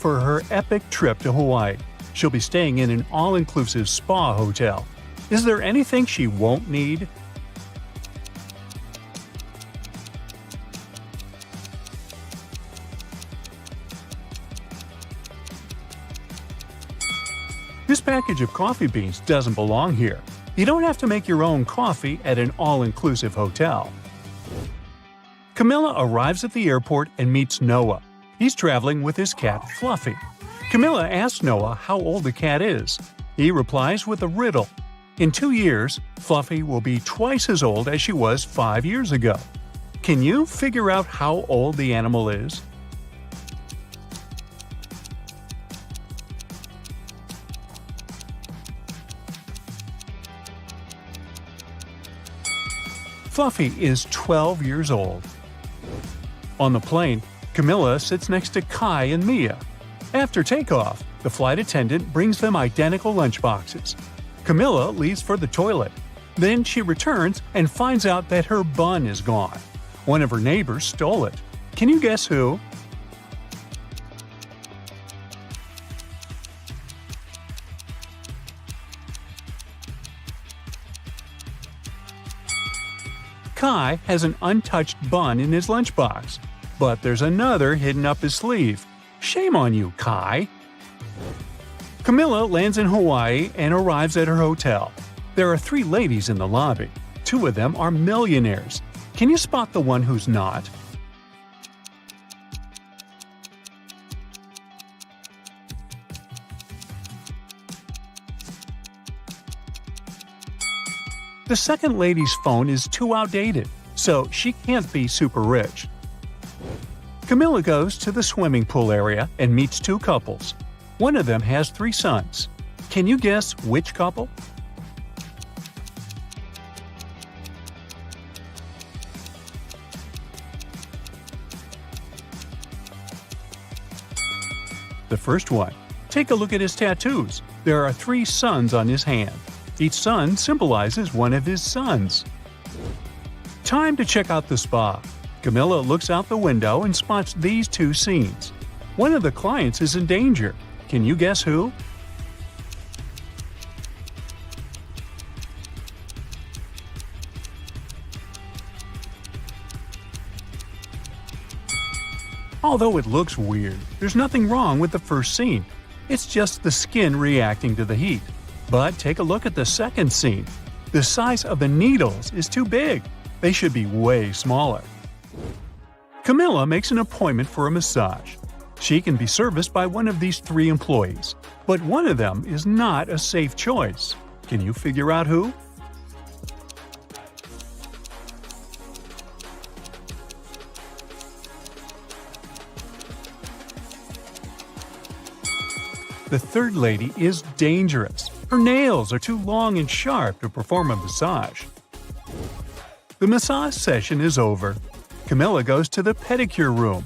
for her epic trip to Hawaii. She'll be staying in an all-inclusive spa hotel. Is there anything she won't need? This package of coffee beans doesn't belong here. You don't have to make your own coffee at an all-inclusive hotel. Camilla arrives at the airport and meets Noah. He's traveling with his cat Fluffy. Camilla asks Noah how old the cat is. He replies with a riddle. In 2 years, Fluffy will be twice as old as she was 5 years ago. Can you figure out how old the animal is? Fluffy is 12 years old. On the plane, Camilla sits next to Kai and Mia. After takeoff, the flight attendant brings them identical lunchboxes. Camilla leaves for the toilet. Then she returns and finds out that her bun is gone. One of her neighbors stole it. Can you guess who? Kai has an untouched bun in his lunchbox, but there's another hidden up his sleeve. Shame on you, Kai! Camilla lands in Hawaii and arrives at her hotel. There are 3 ladies in the lobby. 2 of them are millionaires. Can you spot the one who's not? The second lady's phone is too outdated, so she can't be super rich. Camilla goes to the swimming pool area and meets 2 couples. One of them has 3 sons. Can you guess which couple? The first one. Take a look at his tattoos. There are 3 suns on his hand. Each sun symbolizes one of his sons. Time to check out the spa. Camilla looks out the window and spots these 2 scenes. One of the clients is in danger. Can you guess who? Although it looks weird, there's nothing wrong with the first scene. It's just the skin reacting to the heat. But take a look at the second scene. The size of the needles is too big. They should be way smaller. Camilla makes an appointment for a massage. She can be serviced by one of these 3 employees, but one of them is not a safe choice. Can you figure out who? The third lady is dangerous. Her nails are too long and sharp to perform a massage. The massage session is over. Camilla goes to the pedicure room.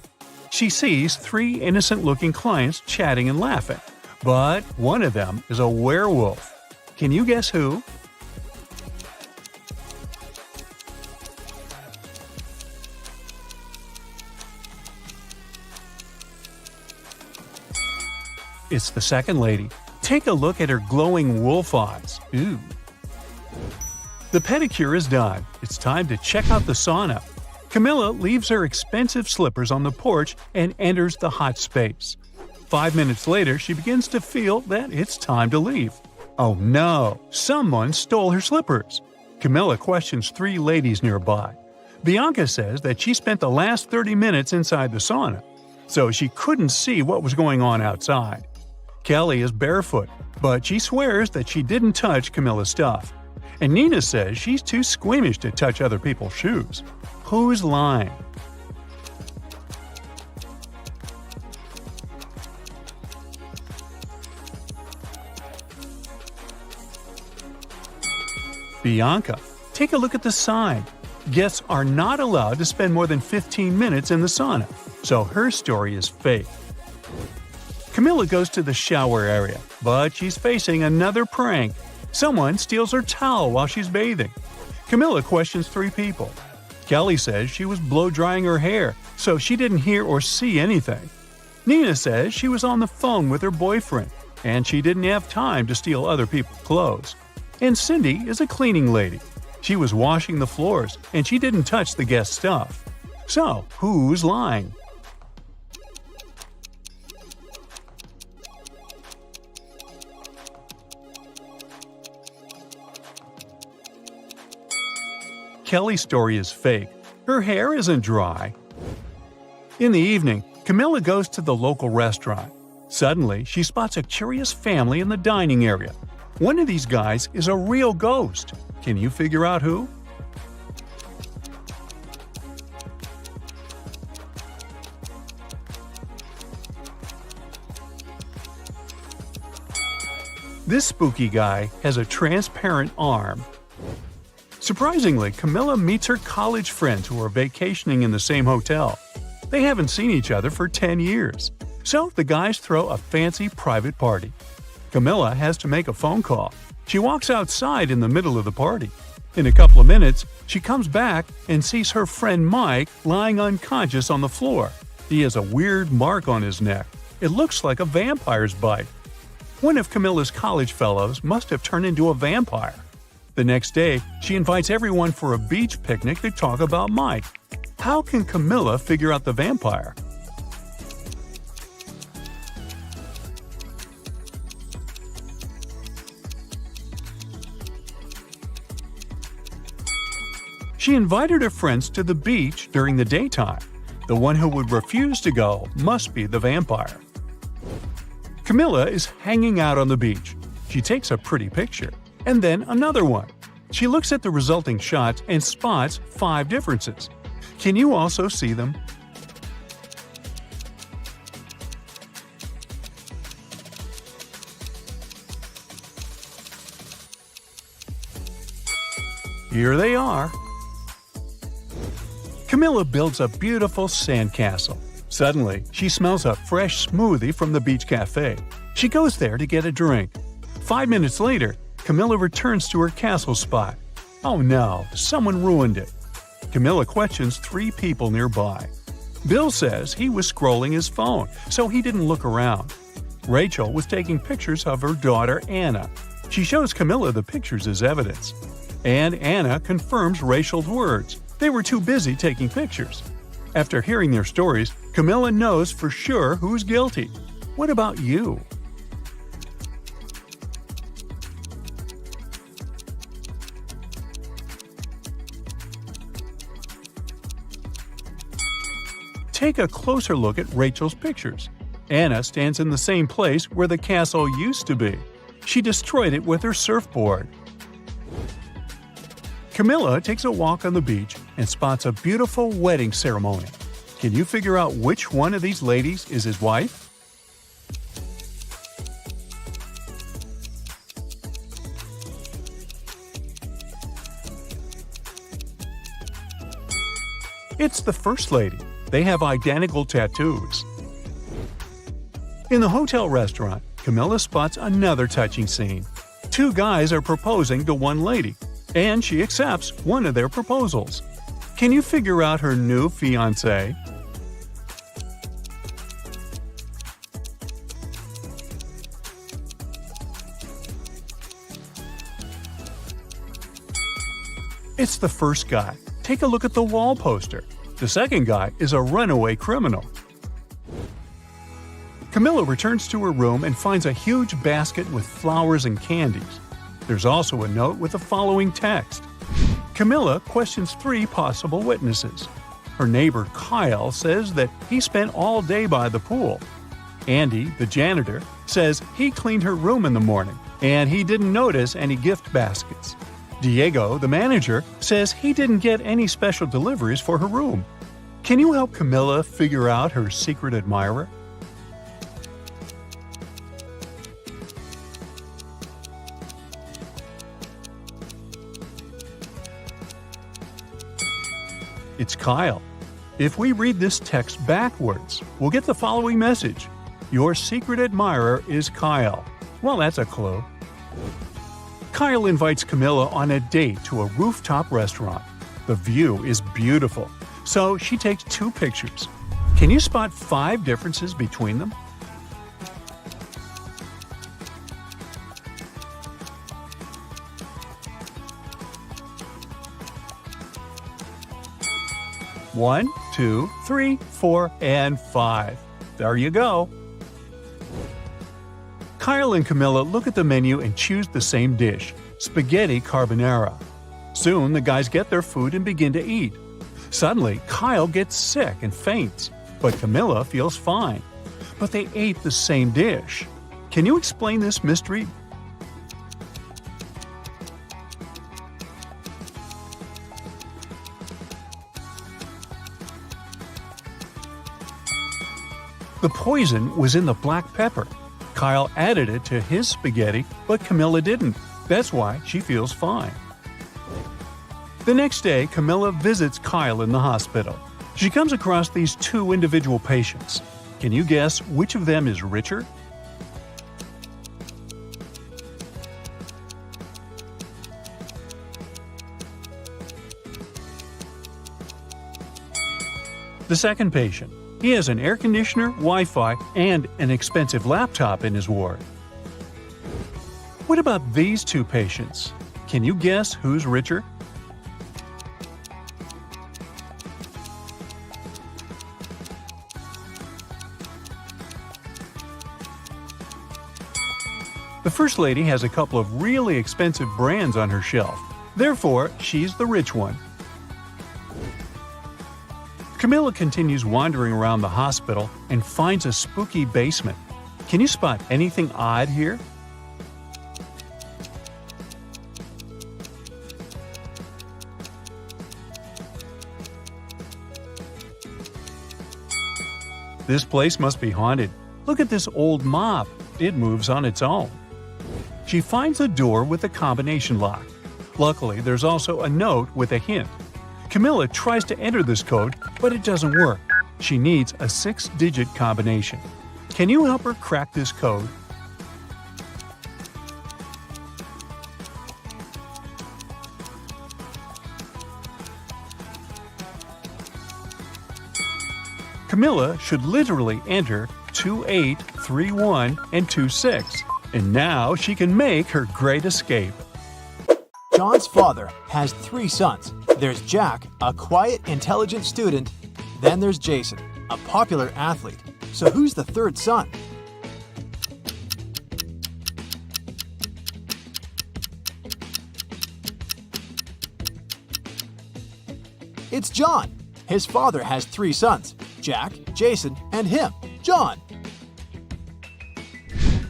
She sees 3 innocent-looking clients chatting and laughing, but one of them is a werewolf. Can you guess who? It's the second lady. Take a look at her glowing wolf eyes. Ooh. The pedicure is done. It's time to check out the sauna. Camilla leaves her expensive slippers on the porch and enters the hot space. 5 minutes later, she begins to feel that it's time to leave. Oh no! Someone stole her slippers. Camilla questions 3 ladies nearby. Bianca says that she spent the last 30 minutes inside the sauna, so she couldn't see what was going on outside. Kelly is barefoot, but she swears that she didn't touch Camilla's stuff. And Nina says she's too squeamish to touch other people's shoes. Who's lying? Bianca. Take a look at the sign. Guests are not allowed to spend more than 15 minutes in the sauna, so her story is fake. Camilla goes to the shower area, but she's facing another prank. Someone steals her towel while she's bathing. Camilla questions 3 people. Kelly says she was blow-drying her hair, so she didn't hear or see anything. Nina says she was on the phone with her boyfriend, and she didn't have time to steal other people's clothes. And Cindy is a cleaning lady. She was washing the floors, and she didn't touch the guest stuff. So, who's lying? Kelly's story is fake. Her hair isn't dry. In the evening, Camilla goes to the local restaurant. Suddenly, she spots a curious family in the dining area. One of these guys is a real ghost. Can you figure out who? This spooky guy has a transparent arm. Surprisingly, Camilla meets her college friends who are vacationing in the same hotel. They haven't seen each other for 10 years. So the guys throw a fancy private party. Camilla has to make a phone call. She walks outside in the middle of the party. In a couple of minutes, she comes back and sees her friend Mike lying unconscious on the floor. He has a weird mark on his neck. It looks like a vampire's bite. One of Camilla's college fellows must have turned into a vampire. The next day, she invites everyone for a beach picnic to talk about Mike. How can Camilla figure out the vampire? She invited her friends to the beach during the daytime. The one who would refuse to go must be the vampire. Camilla is hanging out on the beach. She takes a pretty picture, and then another one. She looks at the resulting shots and spots 5 differences. Can you also see them? Here they are. Camilla builds a beautiful sandcastle. Suddenly, she smells a fresh smoothie from the beach cafe. She goes there to get a drink. 5 minutes later, Camilla returns to her castle spot. Oh no, someone ruined it. Camilla questions 3 people nearby. Bill says he was scrolling his phone, so he didn't look around. Rachel was taking pictures of her daughter Anna. She shows Camilla the pictures as evidence. And Anna confirms Rachel's words. They were too busy taking pictures. After hearing their stories, Camilla knows for sure who's guilty. What about you? Take a closer look at Rachel's pictures. Anna stands in the same place where the castle used to be. She destroyed it with her surfboard. Camilla takes a walk on the beach and spots a beautiful wedding ceremony. Can you figure out which one of these ladies is his wife? It's the first lady. They have identical tattoos. In the hotel restaurant, Camilla spots another touching scene. 2 guys are proposing to one lady, and she accepts one of their proposals. Can you figure out her new fiancé? It's the first guy. Take a look at the wall poster. The second guy is a runaway criminal. Camilla returns to her room and finds a huge basket with flowers and candies. There's also a note with the following text. Camilla questions 3 possible witnesses. Her neighbor Kyle says that he spent all day by the pool. Andy, the janitor, says he cleaned her room in the morning and he didn't notice any gift baskets. Diego, the manager, says he didn't get any special deliveries for her room. Can you help Camilla figure out her secret admirer? It's Kyle. If we read this text backwards, we'll get the following message. Your secret admirer is Kyle. Well, that's a clue. Kyle invites Camilla on a date to a rooftop restaurant. The view is beautiful, so she takes 2 pictures. Can you spot 5 differences between them? One, 2, 3, 4, and 5. There you go. Kyle and Camilla look at the menu and choose the same dish, spaghetti carbonara. Soon, the guys get their food and begin to eat. Suddenly, Kyle gets sick and faints, but Camilla feels fine. But they ate the same dish. Can you explain this mystery? The poison was in the black pepper. Kyle added it to his spaghetti, but Camilla didn't. That's why she feels fine. The next day, Camilla visits Kyle in the hospital. She comes across these 2 individual patients. Can you guess which of them is richer? The second patient. He has an air conditioner, Wi-Fi, and an expensive laptop in his ward. What about these 2 patients? Can you guess who's richer? The first lady has a couple of really expensive brands on her shelf. Therefore, she's the rich one. Camilla continues wandering around the hospital and finds a spooky basement. Can you spot anything odd here? This place must be haunted. Look at this old mop. It moves on its own. She finds a door with a combination lock. Luckily, there's also a note with a hint. Camilla tries to enter this code, but it doesn't work. She needs a 6-digit combination. Can you help her crack this code? Camilla should literally enter 2831 and 26, and now she can make her great escape. John's father has 3 sons. There's Jack, a quiet, intelligent student. Then there's Jason, a popular athlete. So who's the 3rd son? It's John. His father has 3 sons, Jack, Jason, and him, John.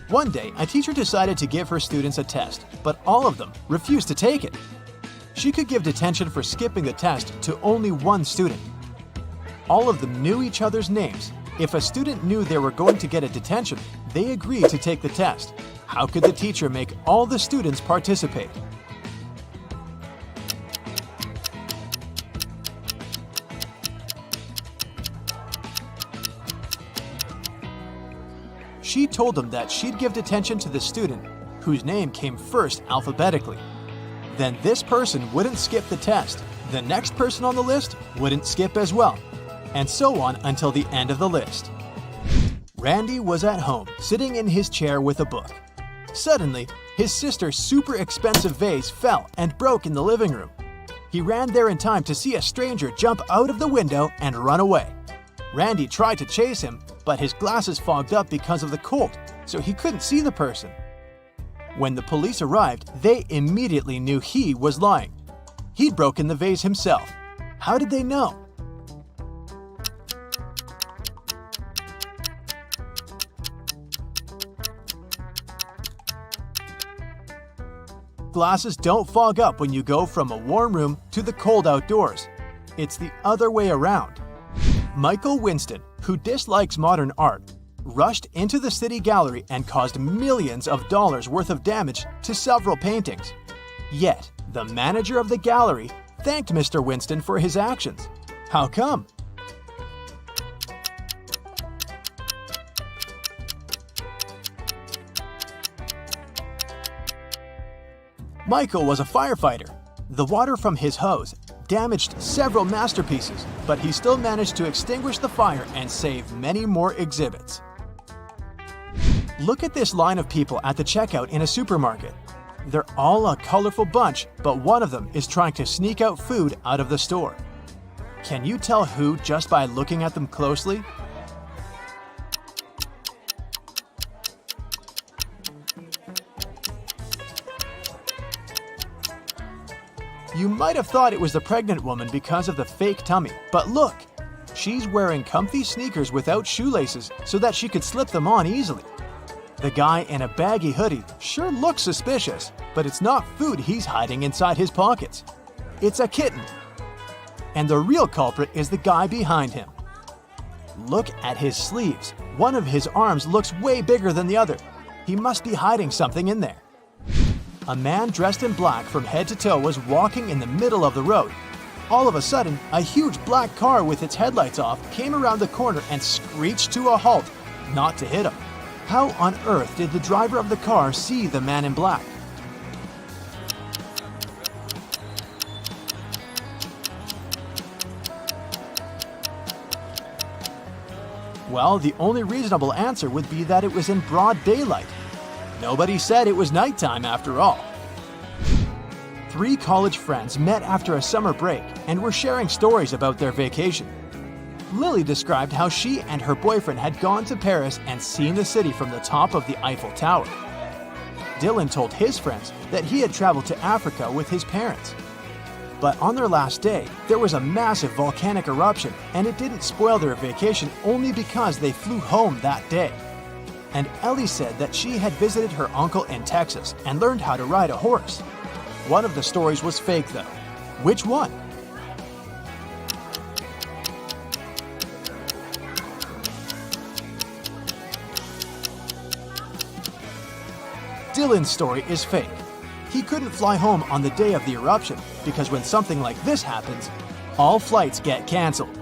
One day, a teacher decided to give her students a test, but all of them refused to take it. She could give detention for skipping the test to only 1 student. All of them knew each other's names. If a student knew they were going to get a detention, they agreed to take the test. How could the teacher make all the students participate? She told them that she'd give detention to the student whose name came first alphabetically. Then this person wouldn't skip the test. The next person on the list wouldn't skip as well, and so on until the end of the list. Randy was at home, sitting in his chair with a book. Suddenly, his sister's super expensive vase fell and broke in the living room. He ran there in time to see a stranger jump out of the window and run away. Randy tried to chase him, but his glasses fogged up because of the cold, so he couldn't see the person. When the police arrived, they immediately knew he was lying. He'd broken the vase himself. How did they know? Glasses don't fog up when you go from a warm room to the cold outdoors. It's the other way around. Michael Winston, who dislikes modern art, rushed into the city gallery and caused millions of dollars worth of damage to several paintings. Yet, the manager of the gallery thanked Mr. Winston for his actions. How come? Michael was a firefighter. The water from his hose damaged several masterpieces, but he still managed to extinguish the fire and save many more exhibits. Look at this line of people at the checkout in a supermarket. They're all a colorful bunch, but one of them is trying to sneak out food out of the store. Can you tell who just by looking at them closely? You might have thought it was the pregnant woman because of the fake tummy, but look! She's wearing comfy sneakers without shoelaces so that she could slip them on easily. The guy in a baggy hoodie sure looks suspicious, but it's not food he's hiding inside his pockets. It's a kitten. And the real culprit is the guy behind him. Look at his sleeves. One of his arms looks way bigger than the other. He must be hiding something in there. A man dressed in black from head to toe was walking in the middle of the road. All of a sudden, a huge black car with its headlights off came around the corner and screeched to a halt, not to hit him. How on earth did the driver of the car see the man in black? Well, the only reasonable answer would be that it was in broad daylight. Nobody said it was nighttime after all. 3 college friends met after a summer break and were sharing stories about their vacation. Lily described how she and her boyfriend had gone to Paris and seen the city from the top of the Eiffel Tower. Dylan told his friends that he had traveled to Africa with his parents. But on their last day, there was a massive volcanic eruption, and it didn't spoil their vacation only because they flew home that day. And Ellie said that she had visited her uncle in Texas and learned how to ride a horse. One of the stories was fake though. Which one? Dylan's story is fake. He couldn't fly home on the day of the eruption because when something like this happens, all flights get cancelled.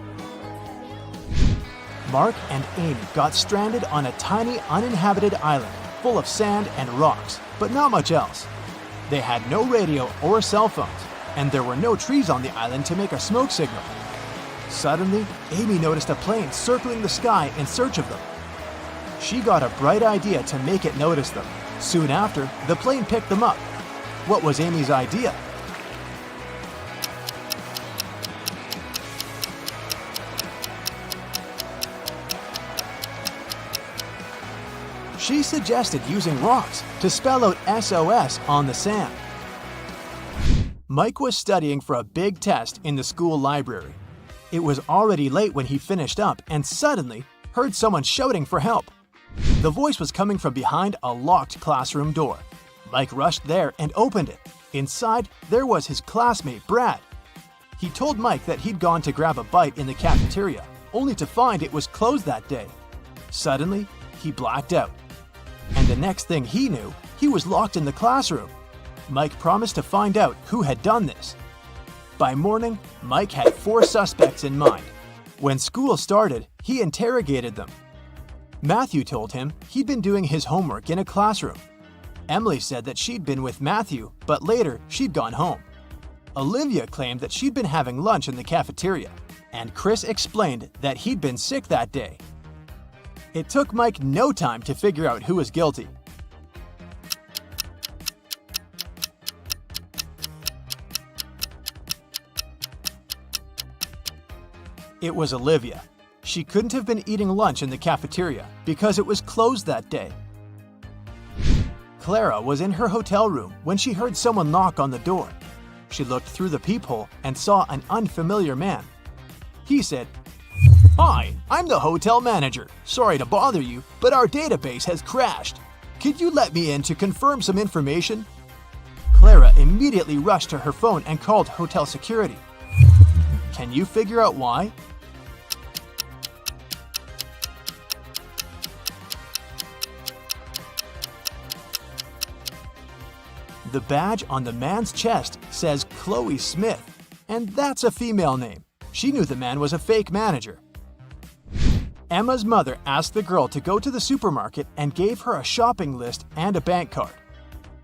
Mark and Amy got stranded on a tiny uninhabited island full of sand and rocks, but not much else. They had no radio or cell phones, and there were no trees on the island to make a smoke signal. Suddenly, Amy noticed a plane circling the sky in search of them. She got a bright idea to make it notice them. Soon after, the plane picked them up. What was Amy's idea? She suggested using rocks to spell out SOS on the sand. Mike was studying for a big test in the school library. It was already late when he finished up and suddenly heard someone shouting for help. The voice was coming from behind a locked classroom door. Mike rushed there and opened it. Inside, there was his classmate, Brad. He told Mike that he'd gone to grab a bite in the cafeteria, only to find it was closed that day. Suddenly, he blacked out. And the next thing he knew, he was locked in the classroom. Mike promised to find out who had done this. By morning, Mike had 4 suspects in mind. When school started, he interrogated them. Matthew told him he'd been doing his homework in a classroom. Emily said that she'd been with Matthew, but later she'd gone home. Olivia claimed that she'd been having lunch in the cafeteria, and Chris explained that he'd been sick that day. It took Mike no time to figure out who was guilty. It was Olivia. She couldn't have been eating lunch in the cafeteria because it was closed that day. Clara was in her hotel room when she heard someone knock on the door. She looked through the peephole and saw an unfamiliar man. He said, "Hi, I'm the hotel manager. Sorry to bother you, but our database has crashed. Could you let me in to confirm some information?" Clara immediately rushed to her phone and called hotel security. Can you figure out why? The badge on the man's chest says Chloe Smith, and that's a female name. She knew the man was a fake manager. Emma's mother asked the girl to go to the supermarket and gave her a shopping list and a bank card.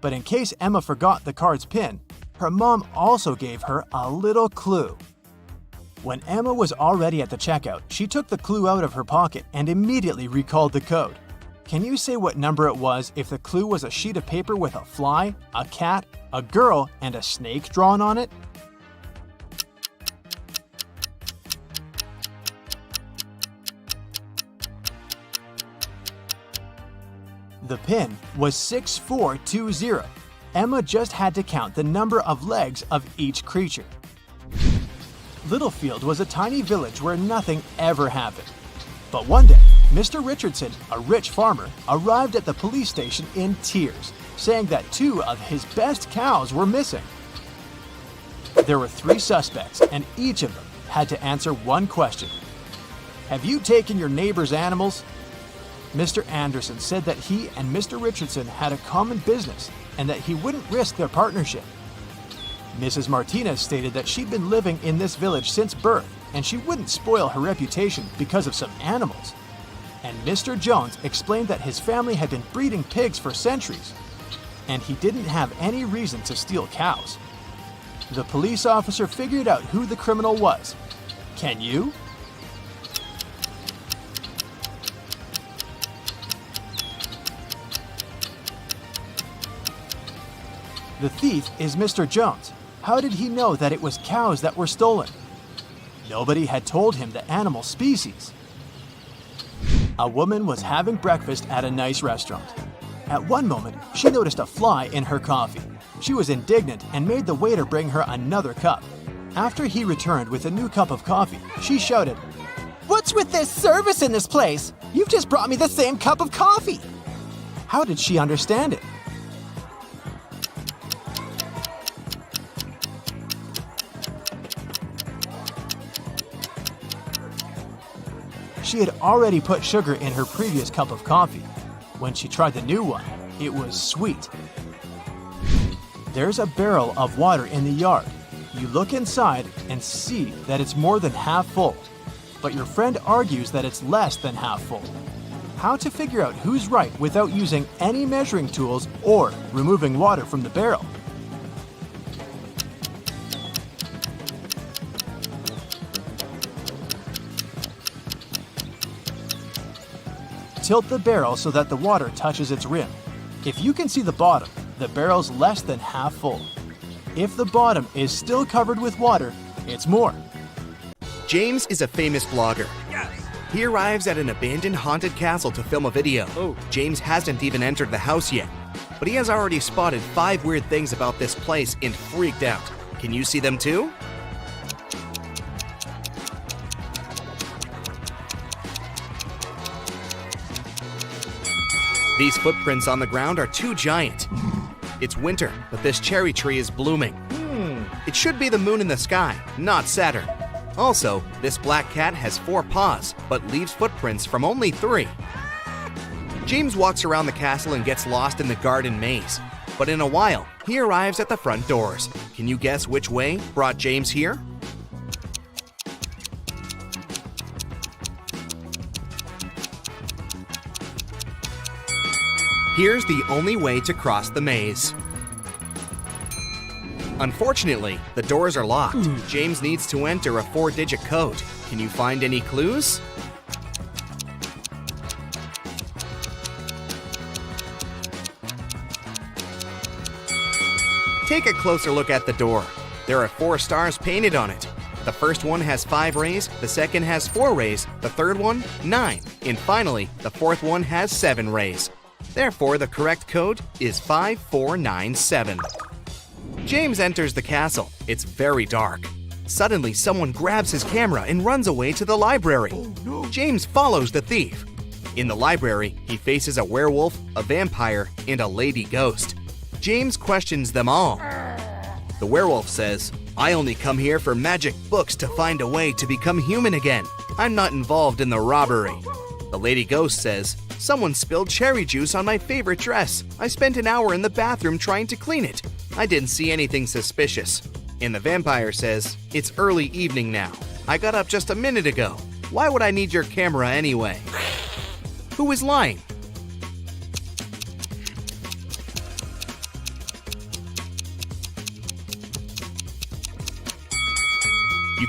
But in case Emma forgot the card's PIN, Her mom also gave her a little clue. When Emma was already at the checkout, she took the clue out of her pocket and immediately recalled the code. Can you say what number it was if the clue was a sheet of paper with a fly, a cat, a girl, and a snake drawn on it? The pin was 6420. Emma just had to count the number of legs of each creature. Littlefield was a tiny village where nothing ever happened. But one day, Mr. Richardson, a rich farmer, arrived at the police station in tears, saying that 2 of his best cows were missing. There were 3 suspects, and each of them had to answer one question. Have you taken your neighbor's animals? Mr. Anderson said that he and Mr. Richardson had a common business and that he wouldn't risk their partnership. Mrs. Martinez stated that she'd been living in this village since birth and she wouldn't spoil her reputation because of some animals. And Mr. Jones explained that his family had been breeding pigs for centuries and he didn't have any reason to steal cows. The police officer figured out who the criminal was. Can you? The thief is Mr. Jones. How did he know that it was cows that were stolen? Nobody had told him the animal species. A woman was having breakfast at a nice restaurant. At one moment, she noticed a fly in her coffee. She was indignant and made the waiter bring her another cup. After he returned with a new cup of coffee, she shouted, "What's with this service in this place? You've just brought me the same cup of coffee." How did she understand it? She had already put sugar in her previous cup of coffee. When she tried the new one, it was sweet. There's a barrel of water in the yard. You look inside and see that it's more than half full, but your friend argues that it's less than half full. How to figure out who's right without using any measuring tools or removing water from the barrel? Tilt the barrel so that the water touches its rim. If you can see the bottom, the barrel's less than half full. If the bottom is still covered with water, it's more. James is a famous blogger. He arrives at an abandoned haunted castle to film a video. James hasn't even entered the house yet, but he has already spotted 5 weird things about this place and freaked out. Can you see them too? These footprints on the ground are too giant. It's winter, but this cherry tree is blooming. It should be the moon in the sky, not Saturn. Also, this black cat has 4 paws, but leaves footprints from only 3. James walks around the castle and gets lost in the garden maze. But in a while, he arrives at the front doors. Can you guess which way brought James here? Here's the only way to cross the maze. Unfortunately, the doors are locked. James needs to enter a 4-digit code. Can you find any clues? Take a closer look at the door. There are 4 stars painted on it. The first one has 5 rays, the second has 4 rays, the third one, 9, and finally, the fourth one has 7 rays. Therefore, the correct code is 5497. James enters the castle. It's very dark. Suddenly, someone grabs his camera and runs away to the library. James follows the thief. In the library, he faces a werewolf, a vampire, and a lady ghost. James questions them all. The werewolf says, "I only come here for magic books to find a way to become human again. I'm not involved in the robbery." The lady ghost says, "Someone spilled cherry juice on my favorite dress. I spent an hour in the bathroom trying to clean it. I didn't see anything suspicious." And the vampire says, "It's early evening now. I got up just a minute ago. Why would I need your camera anyway?" Who is lying?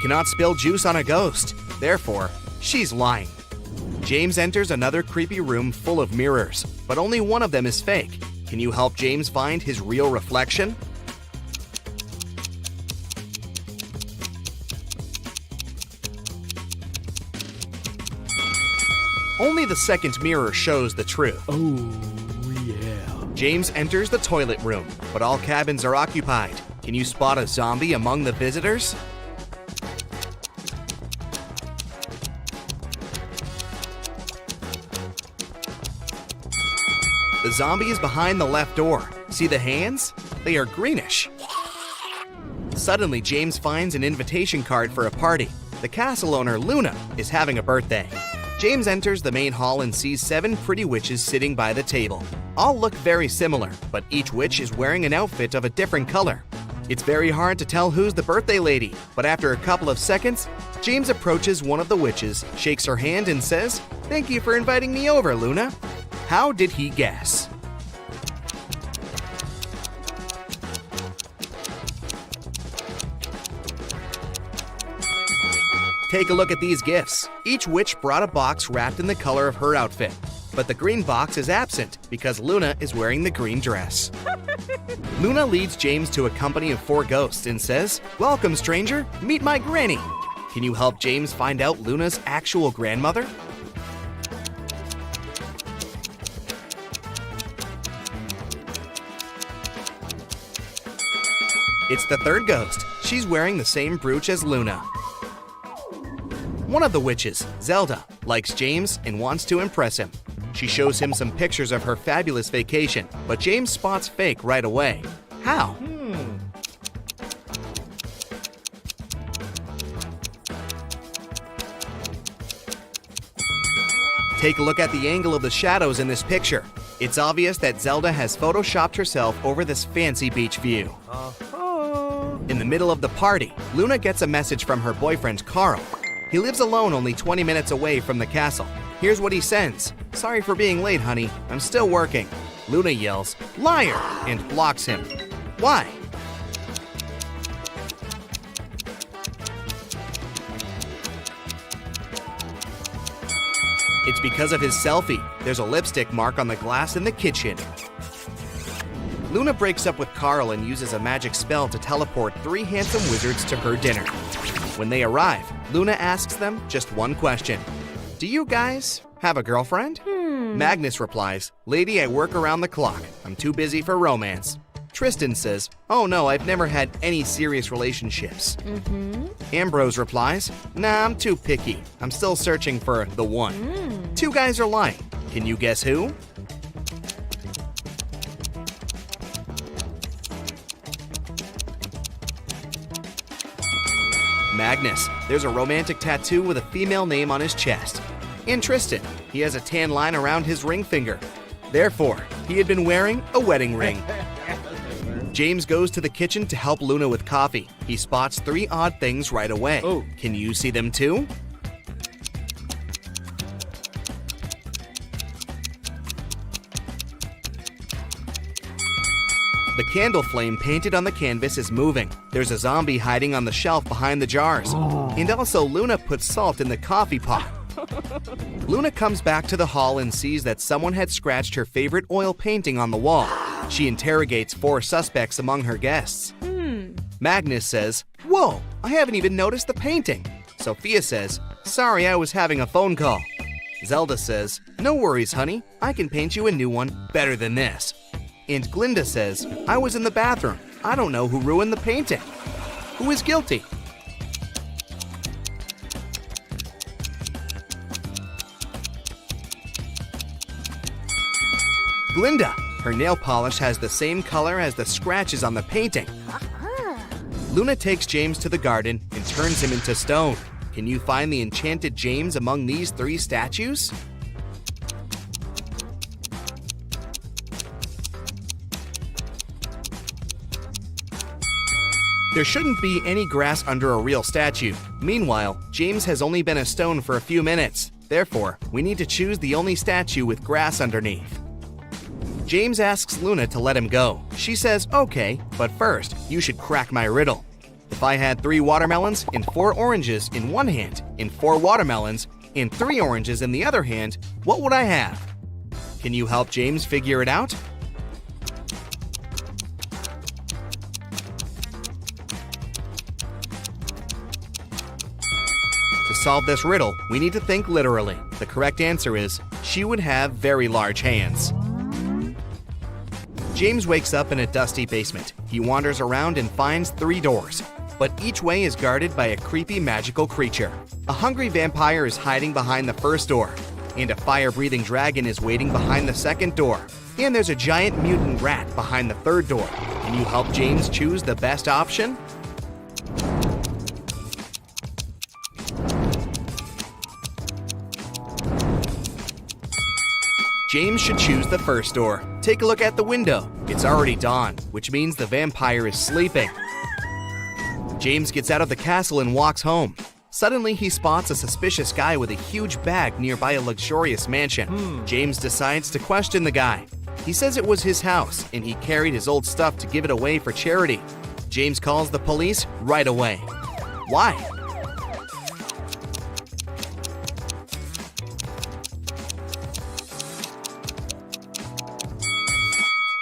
cannot spill juice on a ghost. Therefore, she's lying. James enters another creepy room full of mirrors, but only one of them is fake. Can you help James find his real reflection? Only the second mirror shows the truth. Oh, yeah. James enters the toilet room, but all cabins are occupied. Can you spot a zombie among the visitors? The zombie is behind the left door. See the hands? They are greenish. Suddenly, James finds an invitation card for a party. The castle owner, Luna, is having a birthday. James enters the main hall and sees 7 pretty witches sitting by the table. All look very similar, but each witch is wearing an outfit of a different color. It's very hard to tell who's the birthday lady, but after a couple of seconds, James approaches one of the witches, shakes her hand, and says, "Thank you for inviting me over, Luna." How did he guess? Take a look at these gifts. Each witch brought a box wrapped in the color of her outfit, but the green box is absent because Luna is wearing the green dress. Luna leads James to a company of 4 ghosts and says, "Welcome, stranger, meet my granny." Can you help James find out Luna's actual grandmother? It's the third ghost. She's wearing the same brooch as Luna. One of the witches, Zelda, likes James and wants to impress him. She shows him some pictures of her fabulous vacation, but James spots fake right away. How? Take a look at the angle of the shadows in this picture. It's obvious that Zelda has photoshopped herself over this fancy beach view. In the middle of the party, Luna gets a message from her boyfriend, Carl. He lives alone only 20 minutes away from the castle. Here's what he sends. "Sorry for being late, honey. I'm still working." Luna yells, "Liar!" and blocks him. Why? It's because of his selfie. There's a lipstick mark on the glass in the kitchen. Luna breaks up with Carl and uses a magic spell to teleport 3 handsome wizards to her dinner. When they arrive, Luna asks them just one question. "Do you guys have a girlfriend?" Magnus replies, "Lady, I work around the clock. I'm too busy for romance." Tristan says, "Oh no, I've never had any serious relationships." Ambrose replies, "Nah, I'm too picky. I'm still searching for the one." 2 guys are lying. Can you guess who? Magnus. There's a romantic tattoo with a female name on his chest. And Tristan. He has a tan line around his ring finger. Therefore, he had been wearing a wedding ring. James goes to the kitchen to help Luna with coffee. He spots 3 odd things right away. Can you see them too? The candle flame painted on the canvas is moving. There's a zombie hiding on the shelf behind the jars. And also Luna puts salt in the coffee pot. Luna comes back to the hall and sees that someone had scratched her favorite oil painting on the wall. She interrogates 4 suspects among her guests. Magnus says, "Whoa, I haven't even noticed the painting." Sophia says, "Sorry, I was having a phone call." Zelda says, "No worries, honey. I can paint you a new one better than this." And Glinda says, "I was in the bathroom. I don't know who ruined the painting. Who is guilty?" Glinda. Her nail polish has the same color as the scratches on the painting. Luna takes James to the garden and turns him into stone. Can you find the enchanted James among these 3 statues? There shouldn't be any grass under a real statue. Meanwhile, James has only been a stone for a few minutes. Therefore, we need to choose the only statue with grass underneath. James asks Luna to let him go. She says, "Okay, but first, you should crack my riddle." If I had 3 watermelons and 4 oranges in one hand and 4 watermelons and 3 oranges in the other hand, what would I have? Can you help James figure it out? To solve this riddle, we need to think literally. The correct answer is, she would have very large hands. James wakes up in a dusty basement. He wanders around and finds 3 doors, but each way is guarded by a creepy magical creature. A hungry vampire is hiding behind the first door, and a fire-breathing dragon is waiting behind the second door. And there's a giant mutant rat behind the third door. Can you help James choose the best option? James should choose the first door. Take a look at the window. It's already dawn, which means the vampire is sleeping. James gets out of the castle and walks home. Suddenly, he spots a suspicious guy with a huge bag nearby a luxurious mansion. James decides to question the guy. He says it was his house, and he carried his old stuff to give it away for charity. James calls the police right away. Why?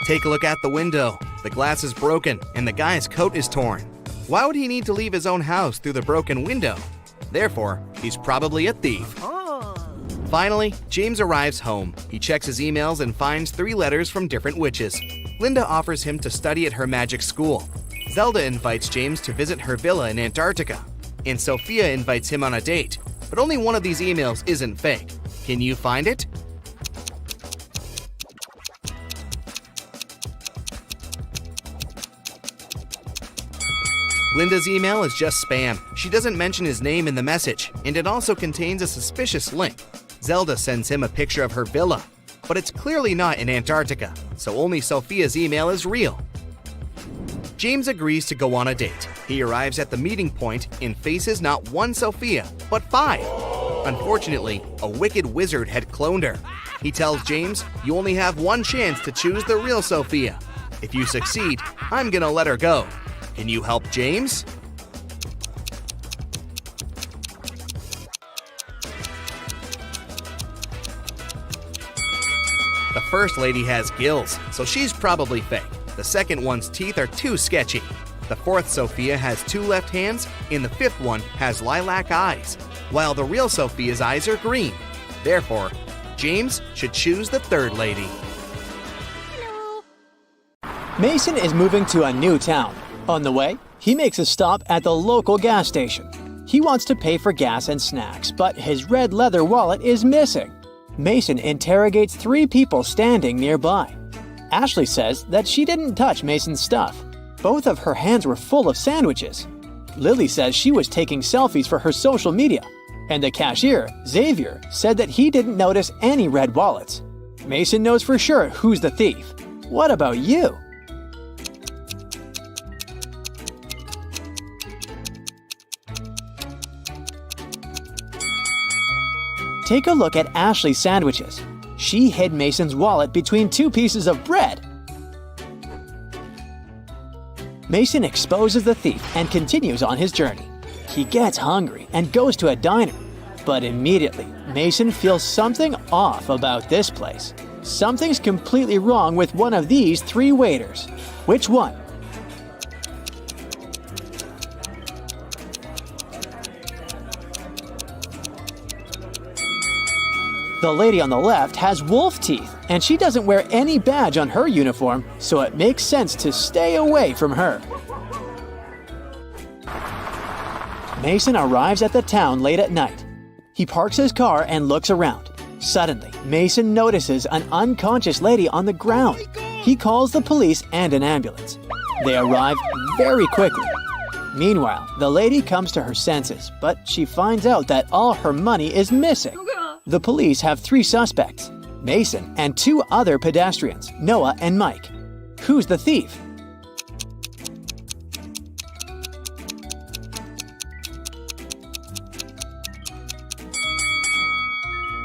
Take a look at the window. The glass is broken, and the guy's coat is torn. Why would he need to leave his own house through the broken window? Therefore, he's probably a thief. Finally, James arrives home. He checks his emails and finds 3 letters from different witches. Linda offers him to study at her magic school. Zelda invites James to visit her villa in Antarctica. And Sophia invites him on a date. But only one of these emails isn't fake. Can you find it? Linda's email is just spam. She doesn't mention his name in the message, and it also contains a suspicious link. Zelda sends him a picture of her villa, but it's clearly not in Antarctica, so only Sophia's email is real. James agrees to go on a date. He arrives at the meeting point and faces not 1 Sophia, but 5. Unfortunately, a wicked wizard had cloned her. He tells James, "You only have 1 chance to choose the real Sophia. If you succeed, I'm gonna let her go. Can you help James?" The first lady has gills, so she's probably fake. The second one's teeth are too sketchy. The fourth Sophia has 2 left hands, and the 5th one has lilac eyes, while the real Sophia's eyes are green. Therefore, James should choose the third lady. Mason is moving to a new town. On the way, he makes a stop at the local gas station. He wants to pay for gas and snacks, but his red leather wallet is missing. Mason interrogates 3 people standing nearby. Ashley says that she didn't touch Mason's stuff. Both of her hands were full of sandwiches. Lily says she was taking selfies for her social media. And the cashier, Xavier, said that he didn't notice any red wallets. Mason knows for sure who's the thief. What about you? Take a look at Ashley's sandwiches. She hid Mason's wallet between 2 pieces of bread. Mason exposes the thief and continues on his journey. He gets hungry and goes to a diner. But immediately, Mason feels something off about this place. Something's completely wrong with one of these 3 waiters. Which one? The lady on the left has wolf teeth, and she doesn't wear any badge on her uniform, so it makes sense to stay away from her. Mason arrives at the town late at night. He parks his car and looks around. Suddenly, Mason notices an unconscious lady on the ground. He calls the police and an ambulance. They arrive very quickly. Meanwhile, the lady comes to her senses, but she finds out that all her money is missing. The police have 3 suspects, Mason and 2 other pedestrians, Noah and Mike. Who's the thief?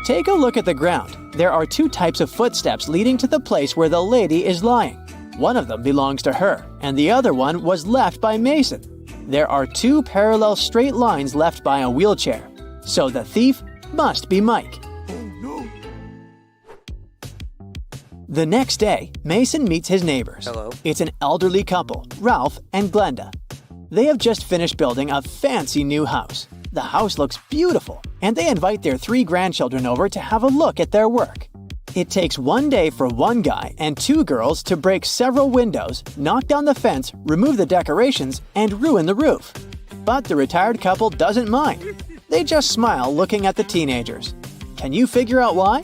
Take a look at the ground. There are 2 types of footsteps leading to the place where the lady is lying. One of them belongs to her, and the other one was left by Mason. There are two parallel straight lines left by a wheelchair, so the thief must be Mike. The next day, Mason meets his neighbors. Hello. It's an elderly couple, Ralph and Glenda. They have just finished building a fancy new house. The house looks beautiful, and they invite their 3 grandchildren over to have a look at their work. It takes one day for one guy and 2 girls to break several windows, knock down the fence, remove the decorations, and ruin the roof. But the retired couple doesn't mind. They just smile looking at the teenagers. Can you figure out why?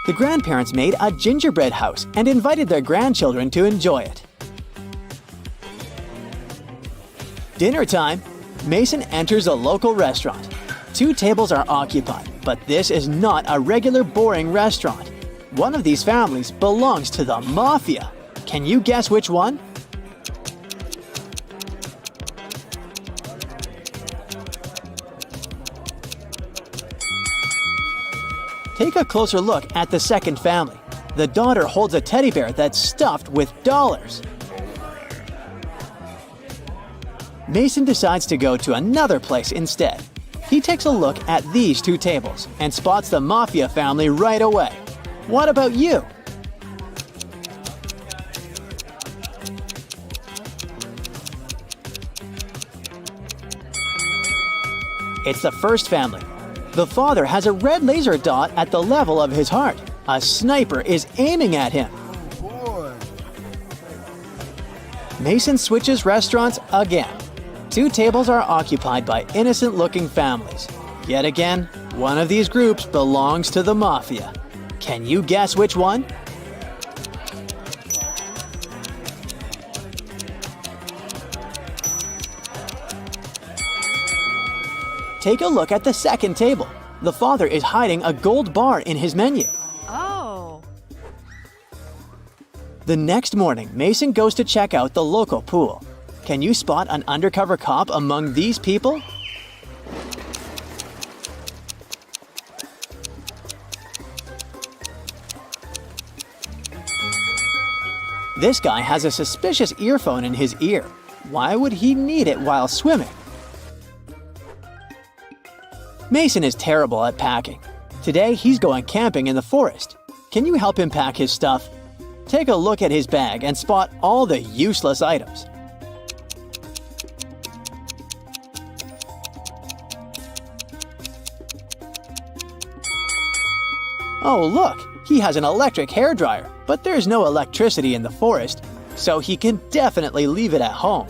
The grandparents made a gingerbread house and invited their grandchildren to enjoy it. Dinner time. Mason enters a local restaurant. 2 tables are occupied, but this is not a regular boring restaurant. One of these families belongs to the mafia. Can you guess which one? Take a closer look at the second family. The daughter holds a teddy bear that's stuffed with dollars. Mason decides to go to another place instead. He takes a look at these 2 tables and spots the mafia family right away. What about you? It's the first family. The father has a red laser dot at the level of his heart. A sniper is aiming at him. Mason switches restaurants again. 2 tables are occupied by innocent-looking families. Yet again, one of these groups belongs to the mafia. Can you guess which one? Take a look at the second table. The father is hiding a gold bar in his menu. Oh. The next morning, Mason goes to check out the local pool. Can you spot an undercover cop among these people? This guy has a suspicious earphone in his ear. Why would he need it while swimming? Mason is terrible at packing. Today, he's going camping in the forest. Can you help him pack his stuff? Take a look at his bag and spot all the useless items. Oh, look! He has an electric hairdryer, but there's no electricity in the forest, so he can definitely leave it at home.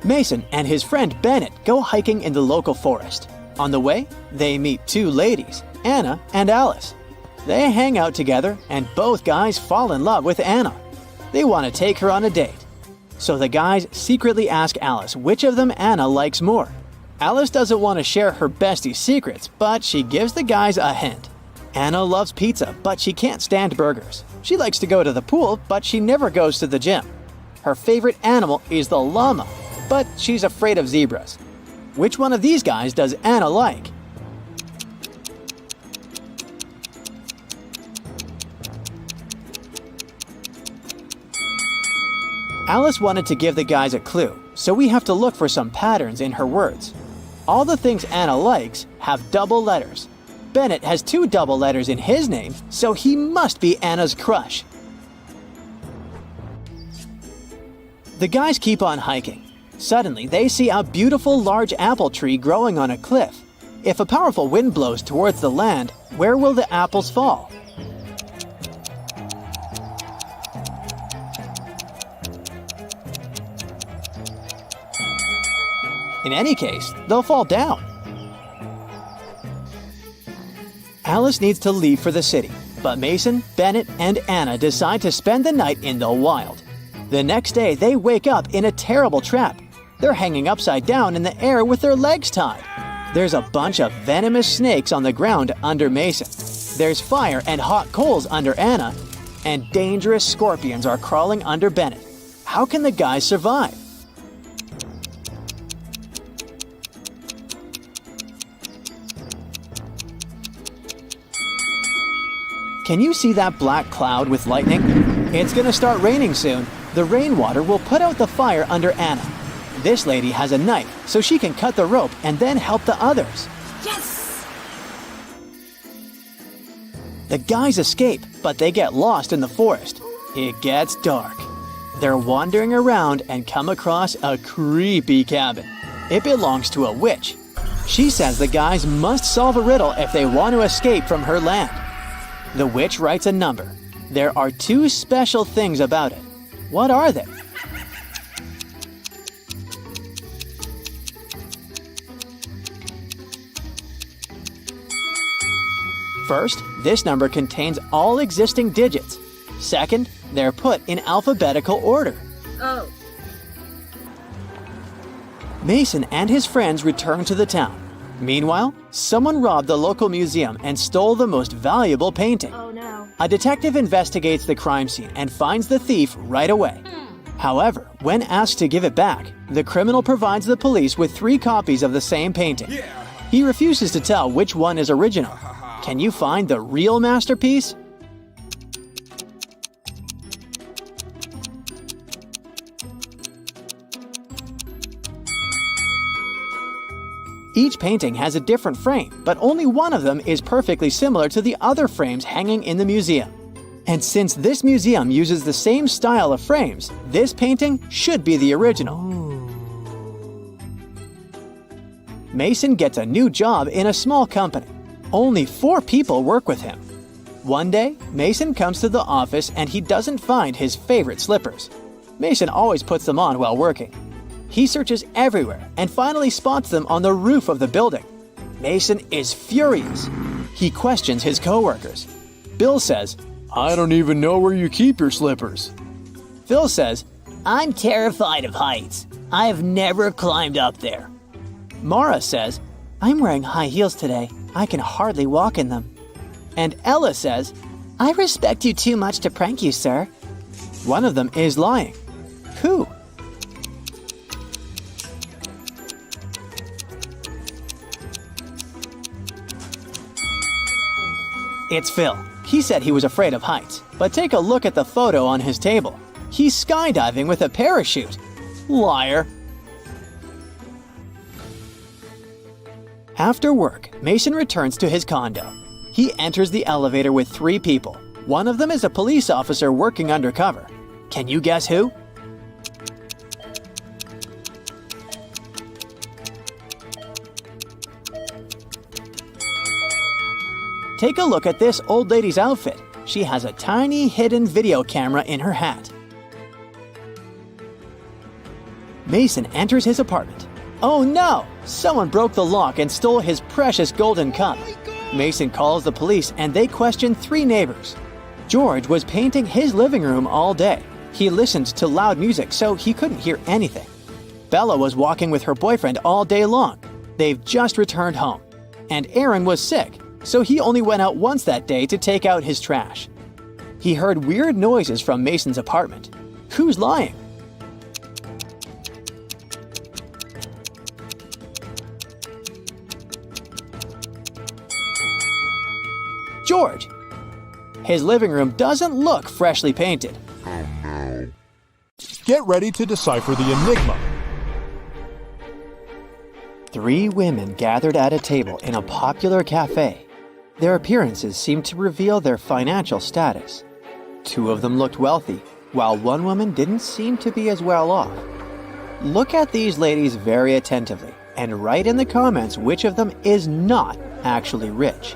Mason and his friend Bennett go hiking in the local forest. On the way, they meet 2 ladies, Anna and Alice. They hang out together, and both guys fall in love with Anna. They want to take her on a date. So the guys secretly ask Alice which of them Anna likes more. Alice doesn't want to share her bestie's secrets, but she gives the guys a hint. Anna loves pizza, but she can't stand burgers. She likes to go to the pool, but she never goes to the gym. Her favorite animal is the llama, but she's afraid of zebras. Which one of these guys does Anna like? Alice wanted to give the guys a clue, so we have to look for some patterns in her words. All the things Anna likes have double letters. Bennett has 2 double letters in his name, so he must be Anna's crush. The guys keep on hiking. Suddenly, they see a beautiful large apple tree growing on a cliff. If a powerful wind blows towards the land, where will the apples fall? In any case, they'll fall down. Alice needs to leave for the city, but Mason, Bennett, and Anna decide to spend the night in the wild. The next day, they wake up in a terrible trap. They're hanging upside down in the air with their legs tied. There's a bunch of venomous snakes on the ground under Mason. There's fire and hot coals under Anna, and dangerous scorpions are crawling under Bennett. How can the guys survive? Can you see that black cloud with lightning? It's gonna start raining soon. The rainwater will put out the fire under Anna. This lady has a knife, so she can cut the rope and then help the others. Yes! The guys escape, but they get lost in the forest. It gets dark. They're wandering around and come across a creepy cabin. It belongs to a witch. She says the guys must solve a riddle if they want to escape from her land. The witch writes a number. There are 2 special things about it. What are they? First, this number contains all existing digits. Second, they're put in alphabetical order. Oh. Mason and his friends return to the town. Meanwhile, someone robbed the local museum and stole the most valuable painting. Oh no. A detective investigates the crime scene and finds the thief right away. However, when asked to give it back, the criminal provides the police with 3 copies of the same painting. He refuses to tell which one is original. Can you find the real masterpiece? Each painting has a different frame, but only one of them is perfectly similar to the other frames hanging in the museum. And since this museum uses the same style of frames, this painting should be the original. Mason gets a new job in a small company. Only 4 people work with him. One day, Mason comes to the office and he doesn't find his favorite slippers. Mason always puts them on while working. He searches everywhere and finally spots them on the roof of the building. Mason is furious. He questions his coworkers. Bill says, "I don't even know where you keep your slippers." Phil says, "I'm terrified of heights. I have never climbed up there." Mara says, "I'm wearing high heels today. I can hardly walk in them." And Ella says, "I respect you too much to prank you, sir." One of them is lying. Who? It's Phil. He said he was afraid of heights, but take a look at the photo on his table. He's skydiving with a parachute. Liar. After work, Mason returns to his condo. He enters the elevator with 3 people. One of them is a police officer working undercover. Can you guess who? Take a look at this old lady's outfit. She has a tiny hidden video camera in her hat. Mason enters his apartment. Oh no! Someone broke the lock and stole his precious golden cup. Mason calls the police and they question 3 neighbors. George was painting his living room all day. He listened to loud music so he couldn't hear anything. Bella was walking with her boyfriend all day long. They've just returned home. And Aaron was sick, so he only went out once that day to take out his trash. He heard weird noises from Mason's apartment. Who's lying? George. His living room doesn't look freshly painted. Get ready to decipher the enigma. 3 women gathered at a table in a popular cafe. Their appearances seemed to reveal their financial status. 2 of them looked wealthy, while one woman didn't seem to be as well off. Look at these ladies very attentively and write in the comments which of them is not actually rich.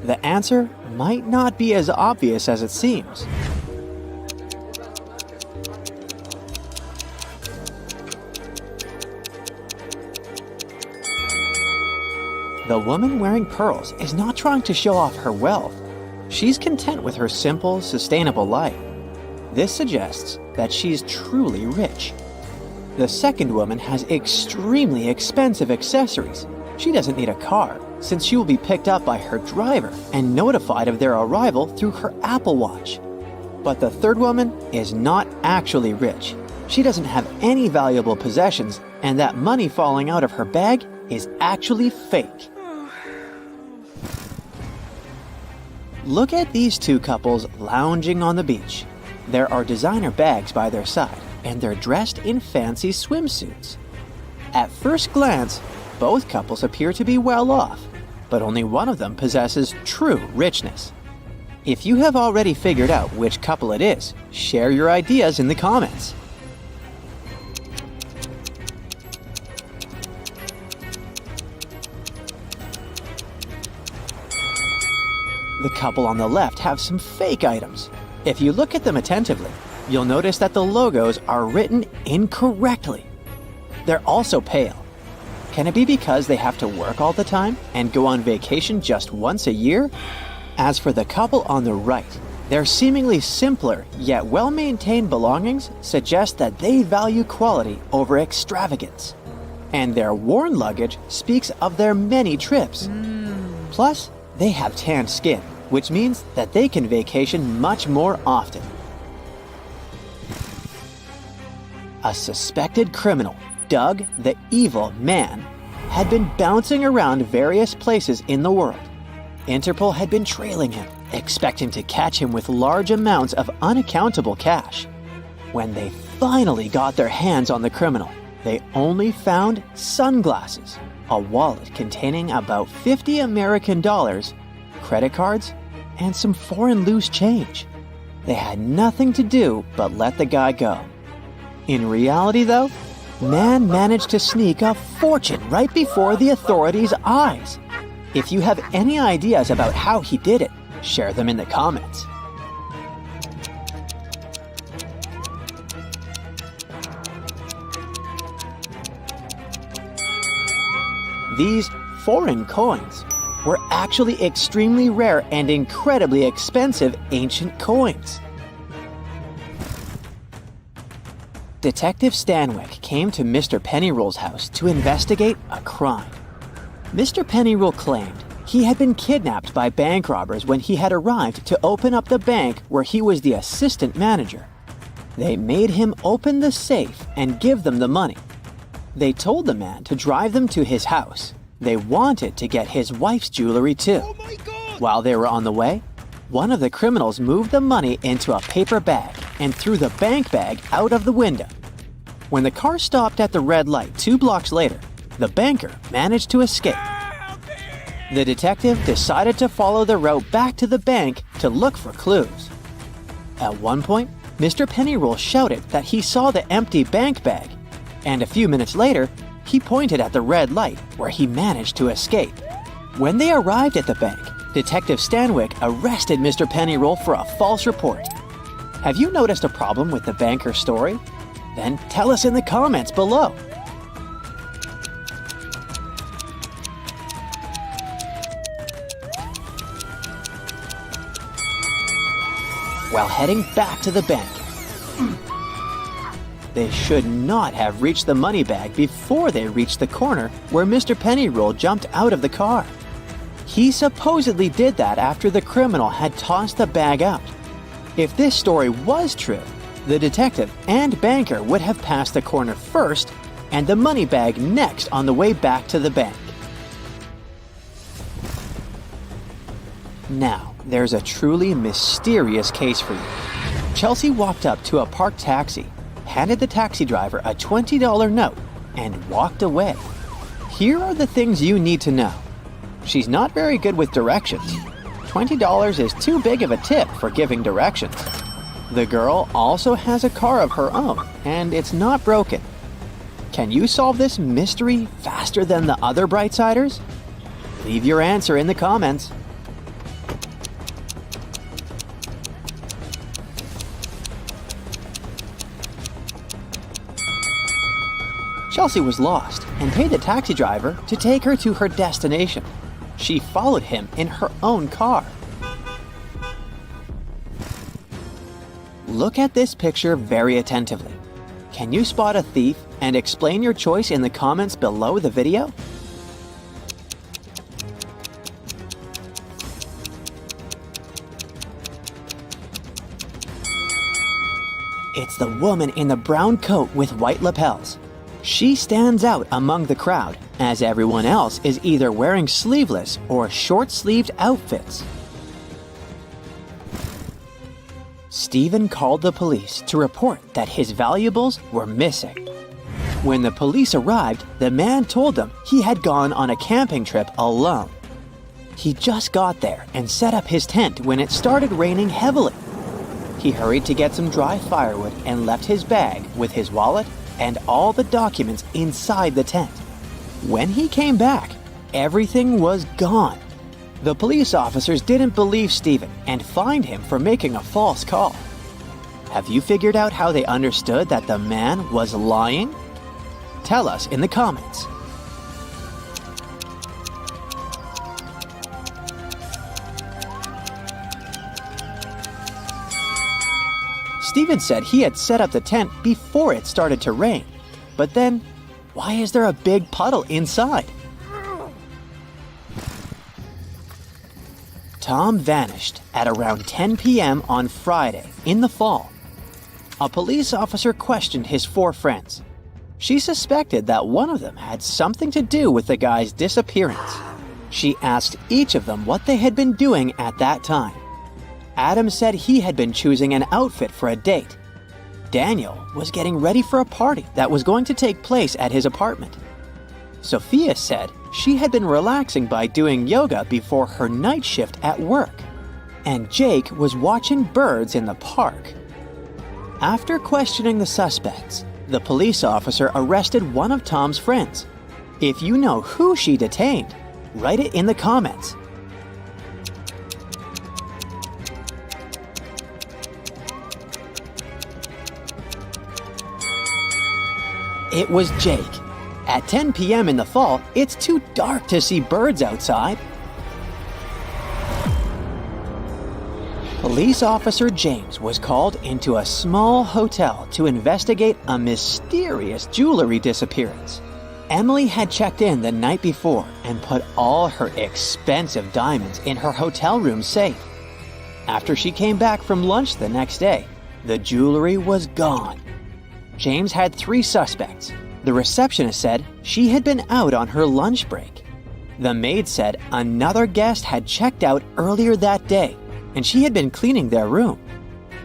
The answer might not be as obvious as it seems. The woman wearing pearls is not trying to show off her wealth. She's content with her simple, sustainable life. This suggests that she's truly rich. The second woman has extremely expensive accessories. She doesn't need a car, since she will be picked up by her driver and notified of their arrival through her Apple Watch. But the third woman is not actually rich. She doesn't have any valuable possessions, and that money falling out of her bag is actually fake. Look at these two couples lounging on the beach. There are designer bags by their side, and they're dressed in fancy swimsuits. At first glance, both couples appear to be well off, but only one of them possesses true richness. If you have already figured out which couple it is, share your ideas in the comments. The couple on the left have some fake items. If you look at them attentively, you'll notice that the logos are written incorrectly. They're also pale. Can it be because they have to work all the time and go on vacation just once a year? As for the couple on the right, their seemingly simpler yet well-maintained belongings suggest that they value quality over extravagance. And their worn luggage speaks of their many trips. Plus, they have tanned skin, which means that they can vacation much more often. A suspected criminal, Doug the Evil Man, had been bouncing around various places in the world. Interpol had been trailing him, expecting to catch him with large amounts of unaccountable cash. When they finally got their hands on the criminal, they only found sunglasses, a wallet containing about $50 American, credit cards, and some foreign loose change. They had nothing to do but let the guy go. In reality, though, Man managed to sneak a fortune right before the authorities' eyes. If you have any ideas about how he did it, share them in the comments. These foreign coins were actually extremely rare and incredibly expensive ancient coins. Detective Stanwyck came to Mr. Pennyroll's house to investigate a crime. Mr. Pennyroll claimed he had been kidnapped by bank robbers when he had arrived to open up the bank where he was the assistant manager. They made him open the safe and give them the money. They told the man to drive them to his house. They wanted to get his wife's jewelry too. Oh my God! While they were on the way, one of the criminals moved the money into a paper bag and threw the bank bag out of the window. When the car stopped at the red light 2 blocks later, the banker managed to escape. The detective decided to follow the route back to the bank to look for clues. At one point, Mr. Pennyroll shouted that he saw the empty bank bag, and a few minutes later, he pointed at the red light where he managed to escape. When they arrived at the bank, Detective Stanwyck arrested Mr. Pennyroll for a false report. Have you noticed a problem with the banker's story? Then tell us in the comments below. While heading back to the bank, they should not have reached the money bag before they reached the corner where Mr. Pennyroll jumped out of the car. He supposedly did that after the criminal had tossed the bag out. If this story was true, the detective and banker would have passed the corner first and the money bag next on the way back to the bank. Now, there's a truly mysterious case for you. Chelsea walked up to a parked taxi, handed the taxi driver a $20 note, and walked away. Here are the things you need to know. She's not very good with directions. $20 is too big of a tip for giving directions. The girl also has a car of her own, and it's not broken. Can you solve this mystery faster than the other Brightsiders? Leave your answer in the comments. Chelsea was lost and paid the taxi driver to take her to her destination. She followed him in her own car. Look at this picture very attentively. Can you spot a thief and explain your choice in the comments below the video? It's the woman in the brown coat with white lapels. She stands out among the crowd, as everyone else is either wearing sleeveless or short-sleeved outfits. Stephen called the police to report that his valuables were missing. When the police arrived, the man told them he had gone on a camping trip alone. He just got there and set up his tent when it started raining heavily. He hurried to get some dry firewood and left his bag with his wallet and all the documents inside the tent. When he came back, everything was gone. The police officers didn't believe Stephen and fined him for making a false call. Have you figured out how they understood that the man was lying? Tell us in the comments. Stephen said he had set up the tent before it started to rain. But then, why is there a big puddle inside? Tom vanished at around 10 p.m. on Friday in the fall. A police officer questioned his 4 friends. She suspected that one of them had something to do with the guy's disappearance. She asked each of them what they had been doing at that time. Adam said he had been choosing an outfit for a date. Daniel was getting ready for a party that was going to take place at his apartment. Sophia said she had been relaxing by doing yoga before her night shift at work. And Jake was watching birds in the park. After questioning the suspects, the police officer arrested one of Tom's friends. If you know who she detained, write it in the comments. It was Jake. At 10 p.m. in the fall, it's too dark to see birds outside. Police officer James was called into a small hotel to investigate a mysterious jewelry disappearance. Emily had checked in the night before and put all her expensive diamonds in her hotel room safe. After she came back from lunch the next day, the jewelry was gone. James had 3 suspects. The receptionist said she had been out on her lunch break. The maid said another guest had checked out earlier that day, and she had been cleaning their room.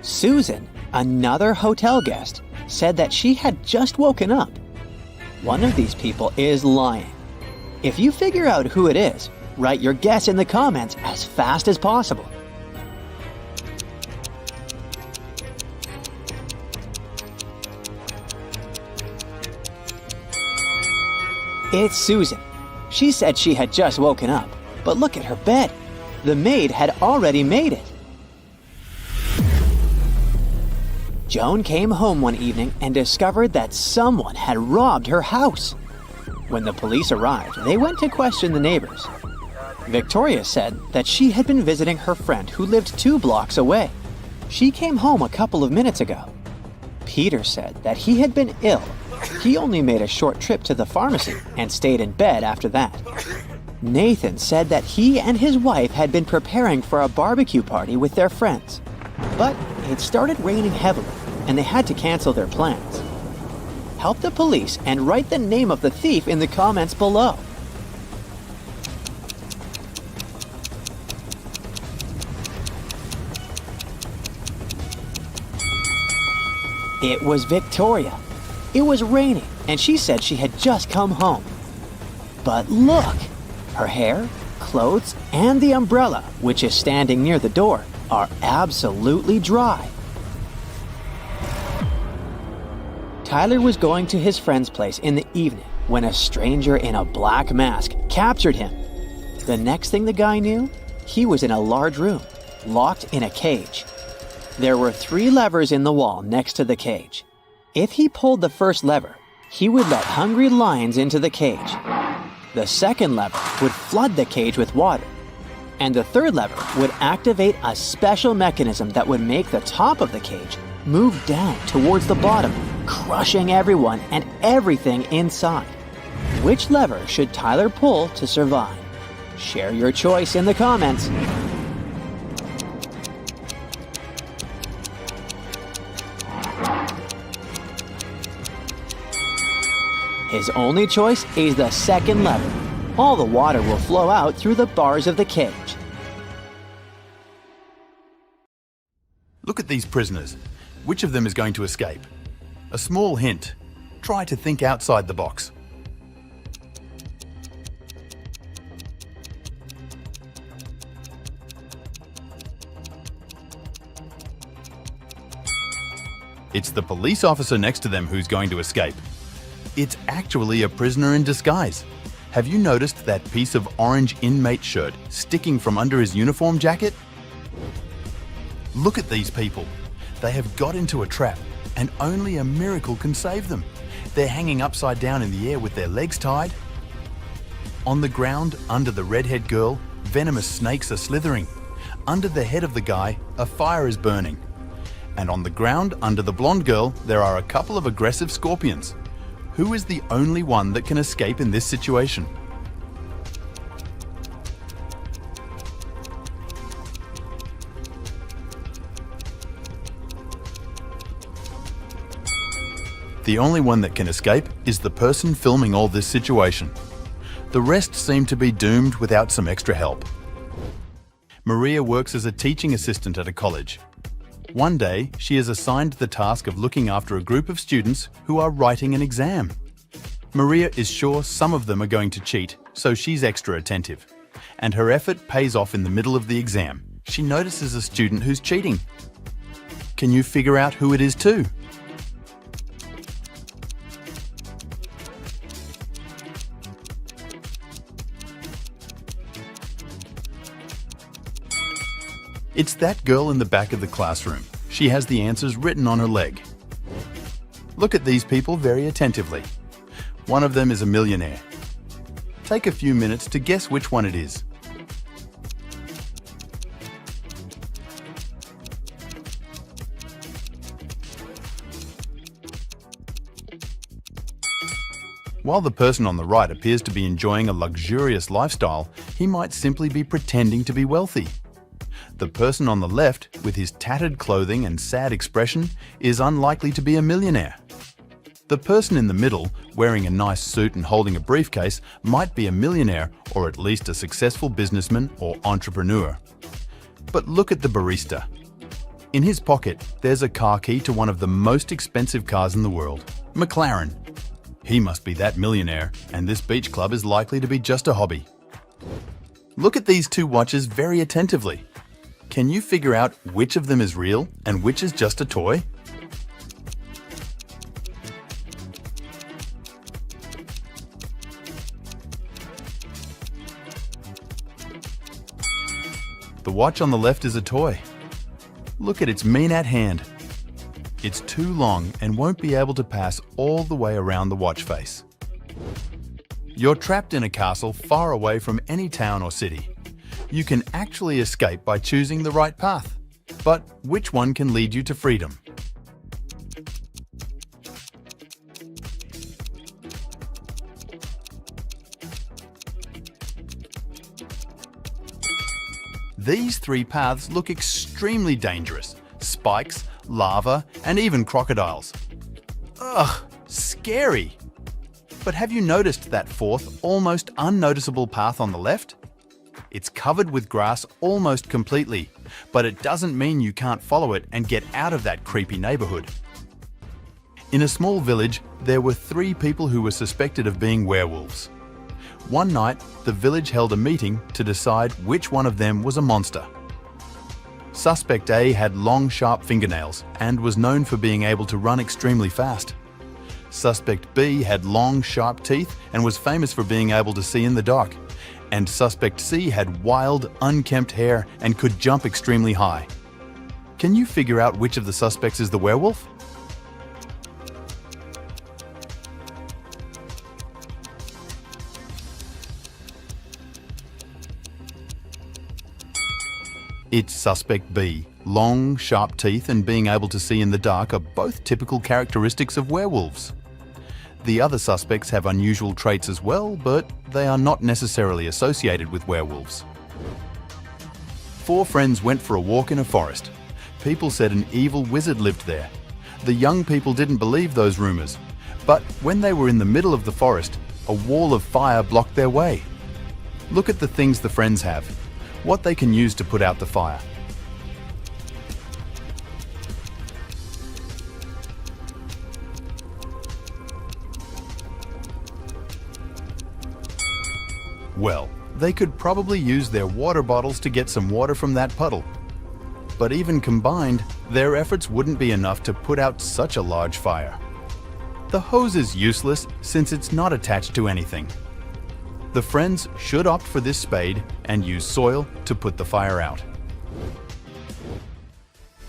Susan, another hotel guest, said that she had just woken up. One of these people is lying. If you figure out who it is, write your guess in the comments as fast as possible. It's Susan. She said she had just woken up, but look at her bed. The maid had already made it. Joan came home one evening and discovered that someone had robbed her house. When the police arrived, they went to question the neighbors. Victoria said that she had been visiting her friend who lived 2 blocks away. She came home a couple of minutes ago. Peter said that he had been ill. He only made a short trip to the pharmacy and stayed in bed after that. Nathan said that he and his wife had been preparing for a barbecue party with their friends. But it started raining heavily, and they had to cancel their plans. Help the police and write the name of the thief in the comments below. It was Victoria. It was raining, and she said she had just come home. But look! Her hair, clothes, and the umbrella, which is standing near the door, are absolutely dry. Tyler was going to his friend's place in the evening when a stranger in a black mask captured him. The next thing the guy knew, he was in a large room, locked in a cage. There were 3 levers in the wall next to the cage. If he pulled the first lever, he would let hungry lions into the cage. The second lever would flood the cage with water. And the third lever would activate a special mechanism that would make the top of the cage move down towards the bottom, crushing everyone and everything inside. Which lever should Tyler pull to survive? Share your choice in the comments. His only choice is the second lever. All the water will flow out through the bars of the cage. Look at these prisoners. Which of them is going to escape? A small hint. Try to think outside the box. It's the police officer next to them who's going to escape. It's actually a prisoner in disguise. Have you noticed that piece of orange inmate shirt sticking from under his uniform jacket? Look at these people. They have got into a trap, and only a miracle can save them. They're hanging upside down in the air with their legs tied. On the ground, under the redhead girl, venomous snakes are slithering. Under the head of the guy, a fire is burning. And on the ground, under the blonde girl, there are a couple of aggressive scorpions. Who is the only one that can escape in this situation? The only one that can escape is the person filming all this situation. The rest seem to be doomed without some extra help. Maria works as a teaching assistant at a college. One day, she is assigned the task of looking after a group of students who are writing an exam. Maria is sure some of them are going to cheat, so she's extra attentive. And her effort pays off in the middle of the exam. She notices a student who's cheating. Can you figure out who it is too? It's that girl in the back of the classroom. She has the answers written on her leg. Look at these people very attentively. One of them is a millionaire. Take a few minutes to guess which one it is. While the person on the right appears to be enjoying a luxurious lifestyle, he might simply be pretending to be wealthy. The person on the left, with his tattered clothing and sad expression, is unlikely to be a millionaire. The person in the middle, wearing a nice suit and holding a briefcase, might be a millionaire or at least a successful businessman or entrepreneur. But look at the barista. In his pocket, there's a car key to one of the most expensive cars in the world, McLaren. He must be that millionaire, and this beach club is likely to be just a hobby. Look at these two watches very attentively. Can you figure out which of them is real and which is just a toy? The watch on the left is a toy. Look at its mean-at hand. It's too long and won't be able to pass all the way around the watch face. You're trapped in a castle far away from any town or city. You can actually escape by choosing the right path. But which one can lead you to freedom? These three paths look extremely dangerous. Spikes, lava, and even crocodiles. Ugh, scary! But have you noticed that fourth, almost unnoticeable path on the left? It's covered with grass almost completely, but it doesn't mean you can't follow it and get out of that creepy neighborhood. In a small village, there were 3 people who were suspected of being werewolves. One night, the village held a meeting to decide which one of them was a monster. Suspect A had long, sharp fingernails and was known for being able to run extremely fast. Suspect B had long, sharp teeth and was famous for being able to see in the dark. And Suspect C had wild, unkempt hair and could jump extremely high. Can you figure out which of the suspects is the werewolf? It's Suspect B. Long, sharp teeth and being able to see in the dark are both typical characteristics of werewolves. The other suspects have unusual traits as well, but they are not necessarily associated with werewolves. 4 friends went for a walk in a forest. People said an evil wizard lived there. The young people didn't believe those rumors, but when they were in the middle of the forest, a wall of fire blocked their way. Look at the things the friends have, what they can use to put out the fire. Well, they could probably use their water bottles to get some water from that puddle. But even combined, their efforts wouldn't be enough to put out such a large fire. The hose is useless since it's not attached to anything. The friends should opt for this spade and use soil to put the fire out.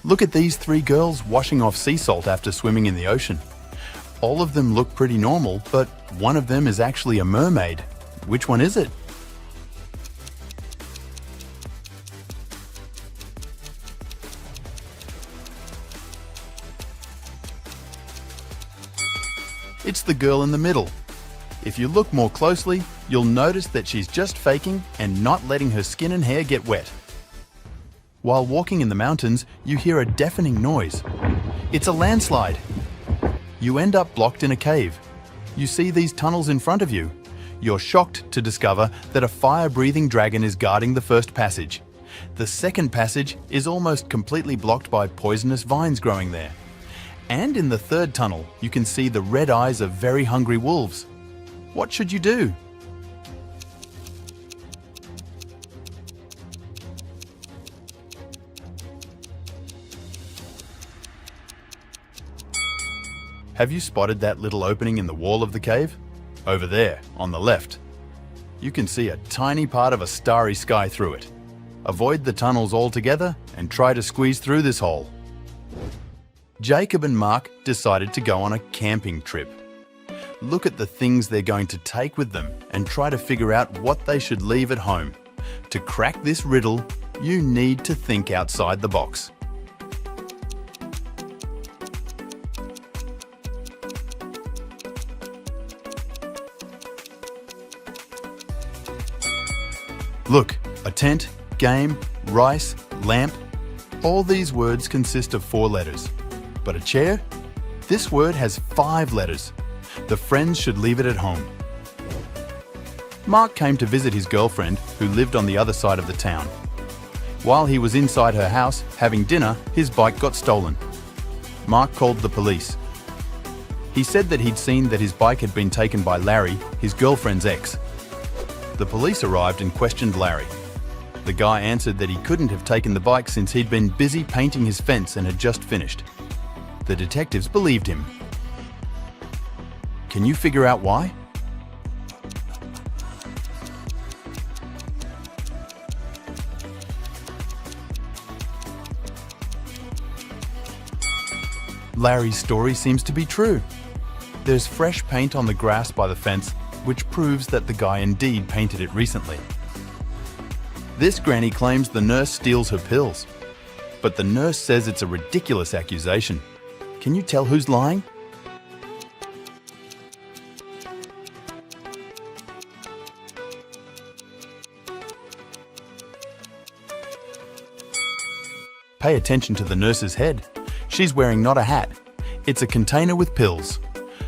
Look at these 3 girls washing off sea salt after swimming in the ocean. All of them look pretty normal, but one of them is actually a mermaid. Which one is it? It's the girl in the middle. If you look more closely, you'll notice that she's just faking and not letting her skin and hair get wet. While walking in the mountains, you hear a deafening noise. It's a landslide. You end up blocked in a cave. You see these tunnels in front of you. You're shocked to discover that a fire-breathing dragon is guarding the first passage. The second passage is almost completely blocked by poisonous vines growing there. And in the third tunnel, you can see the red eyes of very hungry wolves. What should you do? Have you spotted that little opening in the wall of the cave? Over there, on the left. You can see a tiny part of a starry sky through it. Avoid the tunnels altogether and try to squeeze through this hole. Jacob and Mark decided to go on a camping trip. Look at the things they're going to take with them and try to figure out what they should leave at home. To crack this riddle, you need to think outside the box. Look, a tent, game, rice, lamp, all these words consist of 4 letters. But a chair? This word has 5 letters. The friends should leave it at home. Mark came to visit his girlfriend, who lived on the other side of the town. While he was inside her house having dinner, his bike got stolen. Mark called the police. He said that he'd seen that his bike had been taken by Larry, his girlfriend's ex. The police arrived and questioned Larry. The guy answered that he couldn't have taken the bike since he'd been busy painting his fence and had just finished. The detectives believed him. Can you figure out why? Larry's story seems to be true. There's fresh paint on the grass by the fence, which proves that the guy indeed painted it recently. This granny claims the nurse steals her pills, but the nurse says it's a ridiculous accusation. Can you tell who's lying? Pay attention to the nurse's head. She's wearing not a hat. It's a container with pills.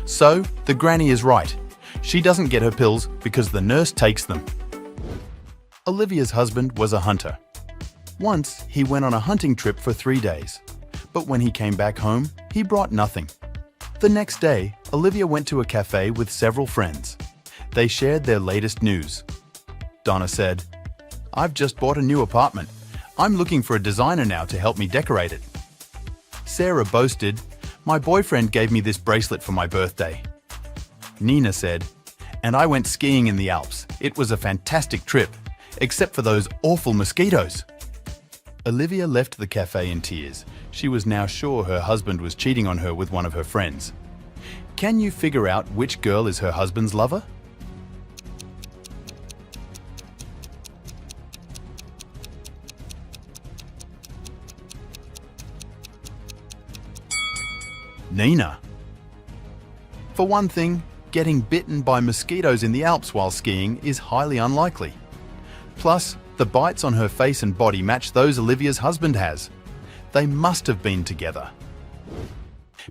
So, the granny is right. She doesn't get her pills because the nurse takes them. Olivia's husband was a hunter. Once, he went on a hunting trip for 3 days. But when he came back home, he brought nothing. The next day, Olivia went to a cafe with several friends. They shared their latest news. Donna said, "I've just bought a new apartment. I'm looking for a designer now to help me decorate it." Sarah boasted, "My boyfriend gave me this bracelet for my birthday." Nina said, "And I went skiing in the Alps. It was a fantastic trip, except for those awful mosquitoes." Olivia left the cafe in tears. She was now sure her husband was cheating on her with one of her friends. Can you figure out which girl is her husband's lover? Nina. For one thing, getting bitten by mosquitoes in the Alps while skiing is highly unlikely. Plus, the bites on her face and body match those Olivia's husband has. They must have been together.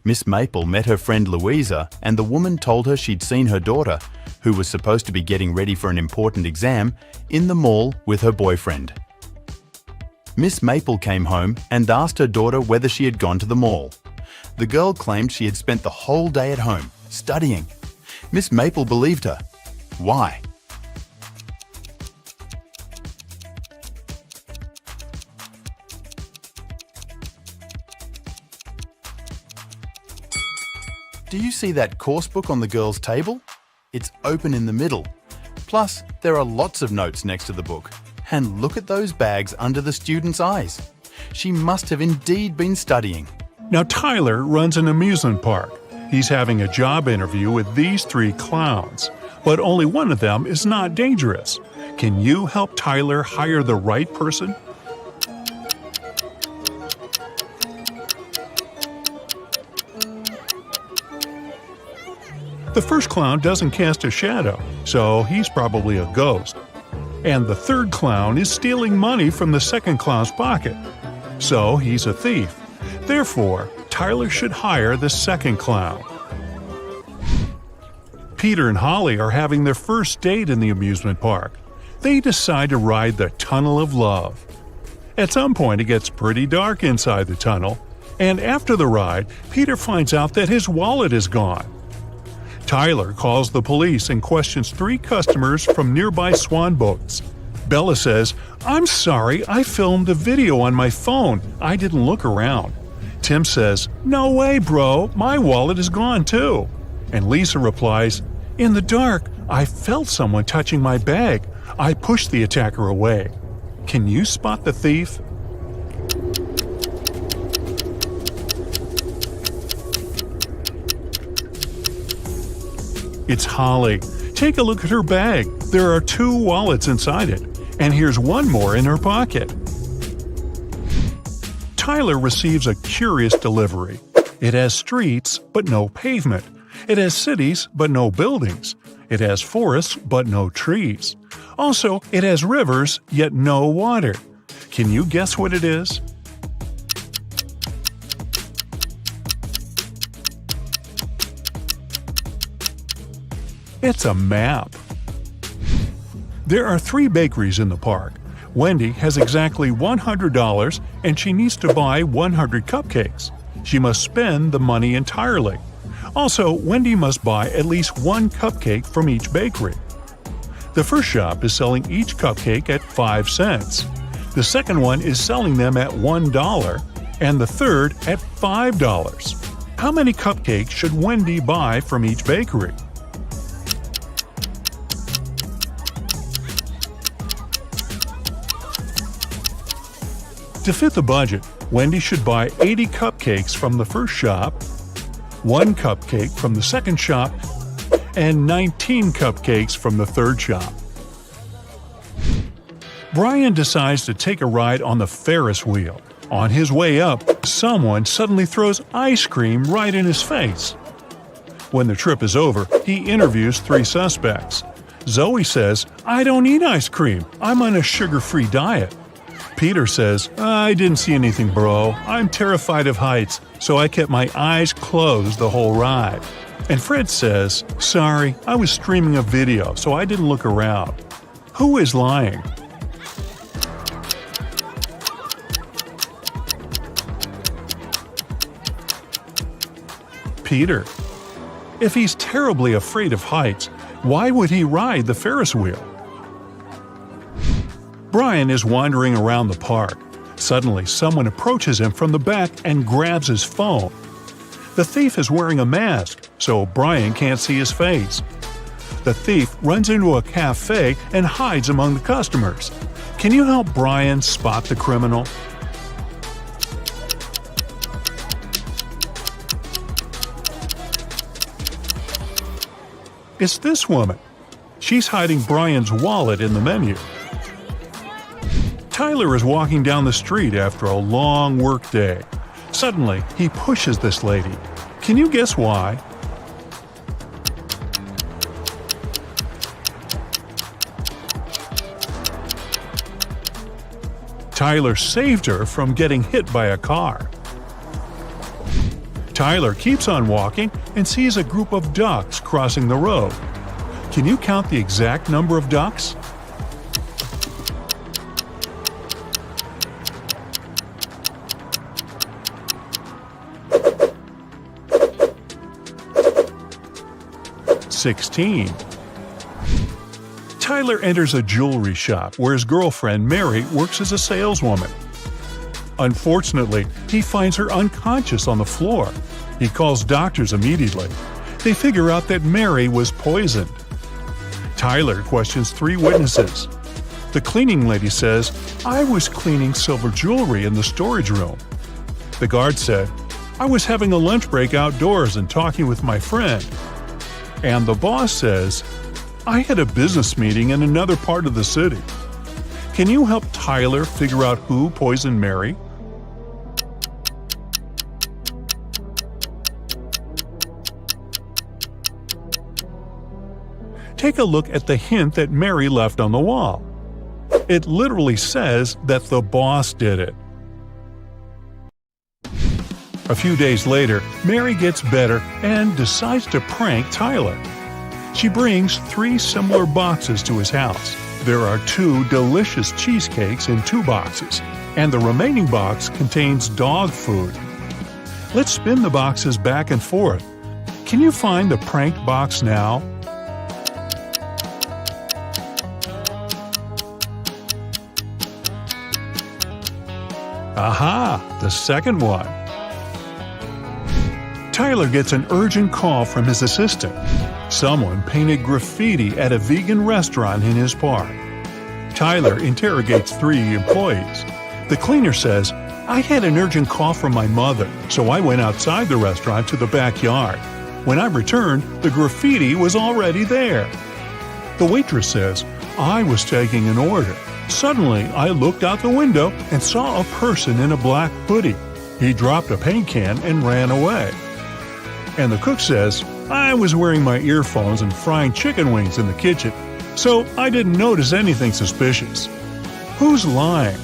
Miss Maple met her friend Louisa, and the woman told her she'd seen her daughter, who was supposed to be getting ready for an important exam, in the mall with her boyfriend. Miss Maple came home and asked her daughter whether she had gone to the mall. The girl claimed she had spent the whole day at home, studying. Miss Maple believed her. Why? Do you see that course book on the girl's table? It's open in the middle. Plus, there are lots of notes next to the book. And look at those bags under the student's eyes. She must have indeed been studying. Now Tyler runs an amusement park. He's having a job interview with these 3 clowns, but only one of them is not dangerous. Can you help Tyler hire the right person? The first clown doesn't cast a shadow, so he's probably a ghost. And the third clown is stealing money from the second clown's pocket, so he's a thief. Therefore, Tyler should hire the second clown. Peter and Holly are having their first date in the amusement park. They decide to ride the Tunnel of Love. At some point, it gets pretty dark inside the tunnel, and after the ride, Peter finds out that his wallet is gone. Tyler calls the police and questions 3 customers from nearby swan boats. Bella says, "I'm sorry, I filmed a video on my phone. I didn't look around." Tim says, "No way, bro, my wallet is gone too." And Lisa replies, "In the dark, I felt someone touching my bag. I pushed the attacker away." Can you spot the thief? It's Holly. Take a look at her bag. There are 2 wallets inside it, and here's one more in her pocket. Tyler receives a curious delivery. It has streets, but no pavement. It has cities, but no buildings. It has forests, but no trees. Also, it has rivers, yet no water. Can you guess what it is? It's a map. There are 3 bakeries in the park. Wendy has exactly $100 and she needs to buy 100 cupcakes. She must spend the money entirely. Also, Wendy must buy at least 1 cupcake from each bakery. The first shop is selling each cupcake at 5 cents. The second one is selling them at $1, and the third at $5. How many cupcakes should Wendy buy from each bakery? To fit the budget, Wendy should buy 80 cupcakes from the first shop, 1 cupcake from the second shop, and 19 cupcakes from the third shop. Brian decides to take a ride on the Ferris wheel. On his way up, someone suddenly throws ice cream right in his face. When the trip is over, he interviews 3 suspects. Zoe says, "I don't eat ice cream. I'm on a sugar-free diet." Peter says, "I didn't see anything, bro. I'm terrified of heights, so I kept my eyes closed the whole ride." And Fred says, "Sorry, I was streaming a video, so I didn't look around." Who is lying? Peter. If he's terribly afraid of heights, why would he ride the Ferris wheel? Brian is wandering around the park. Suddenly, someone approaches him from the back and grabs his phone. The thief is wearing a mask, so Brian can't see his face. The thief runs into a cafe and hides among the customers. Can you help Brian spot the criminal? It's this woman. She's hiding Brian's wallet in the menu. Tyler is walking down the street after a long work day. Suddenly, he pushes this lady. Can you guess why? Tyler saved her from getting hit by a car. Tyler keeps on walking and sees a group of ducks crossing the road. Can you count the exact number of ducks? $16. Tyler enters a jewelry shop where his girlfriend Mary works as a saleswoman. Unfortunately, he finds her unconscious on the floor. He calls doctors immediately. They figure out that Mary was poisoned. Tyler questions 3 witnesses. The cleaning lady says, "I was cleaning silver jewelry in the storage room." The guard said, "I was having a lunch break outdoors and talking with my friend." And the boss says, "I had a business meeting in another part of the city." Can you help Tyler figure out who poisoned Mary? Take a look at the hint that Mary left on the wall. It literally says that the boss did it. A few days later, Mary gets better and decides to prank Tyler. She brings 3 similar boxes to his house. There are 2 delicious cheesecakes in 2 boxes, and the remaining box contains dog food. Let's spin the boxes back and forth. Can you find the pranked box now? Aha! The second one. Tyler gets an urgent call from his assistant. Someone painted graffiti at a vegan restaurant in his park. Tyler interrogates 3 employees. The cleaner says, "I had an urgent call from my mother, so I went outside the restaurant to the backyard. When I returned, the graffiti was already there." The waitress says, "I was taking an order. Suddenly, I looked out the window and saw a person in a black hoodie. He dropped a paint can and ran away." And the cook says, "I was wearing my earphones and frying chicken wings in the kitchen, so I didn't notice anything suspicious." Who's lying?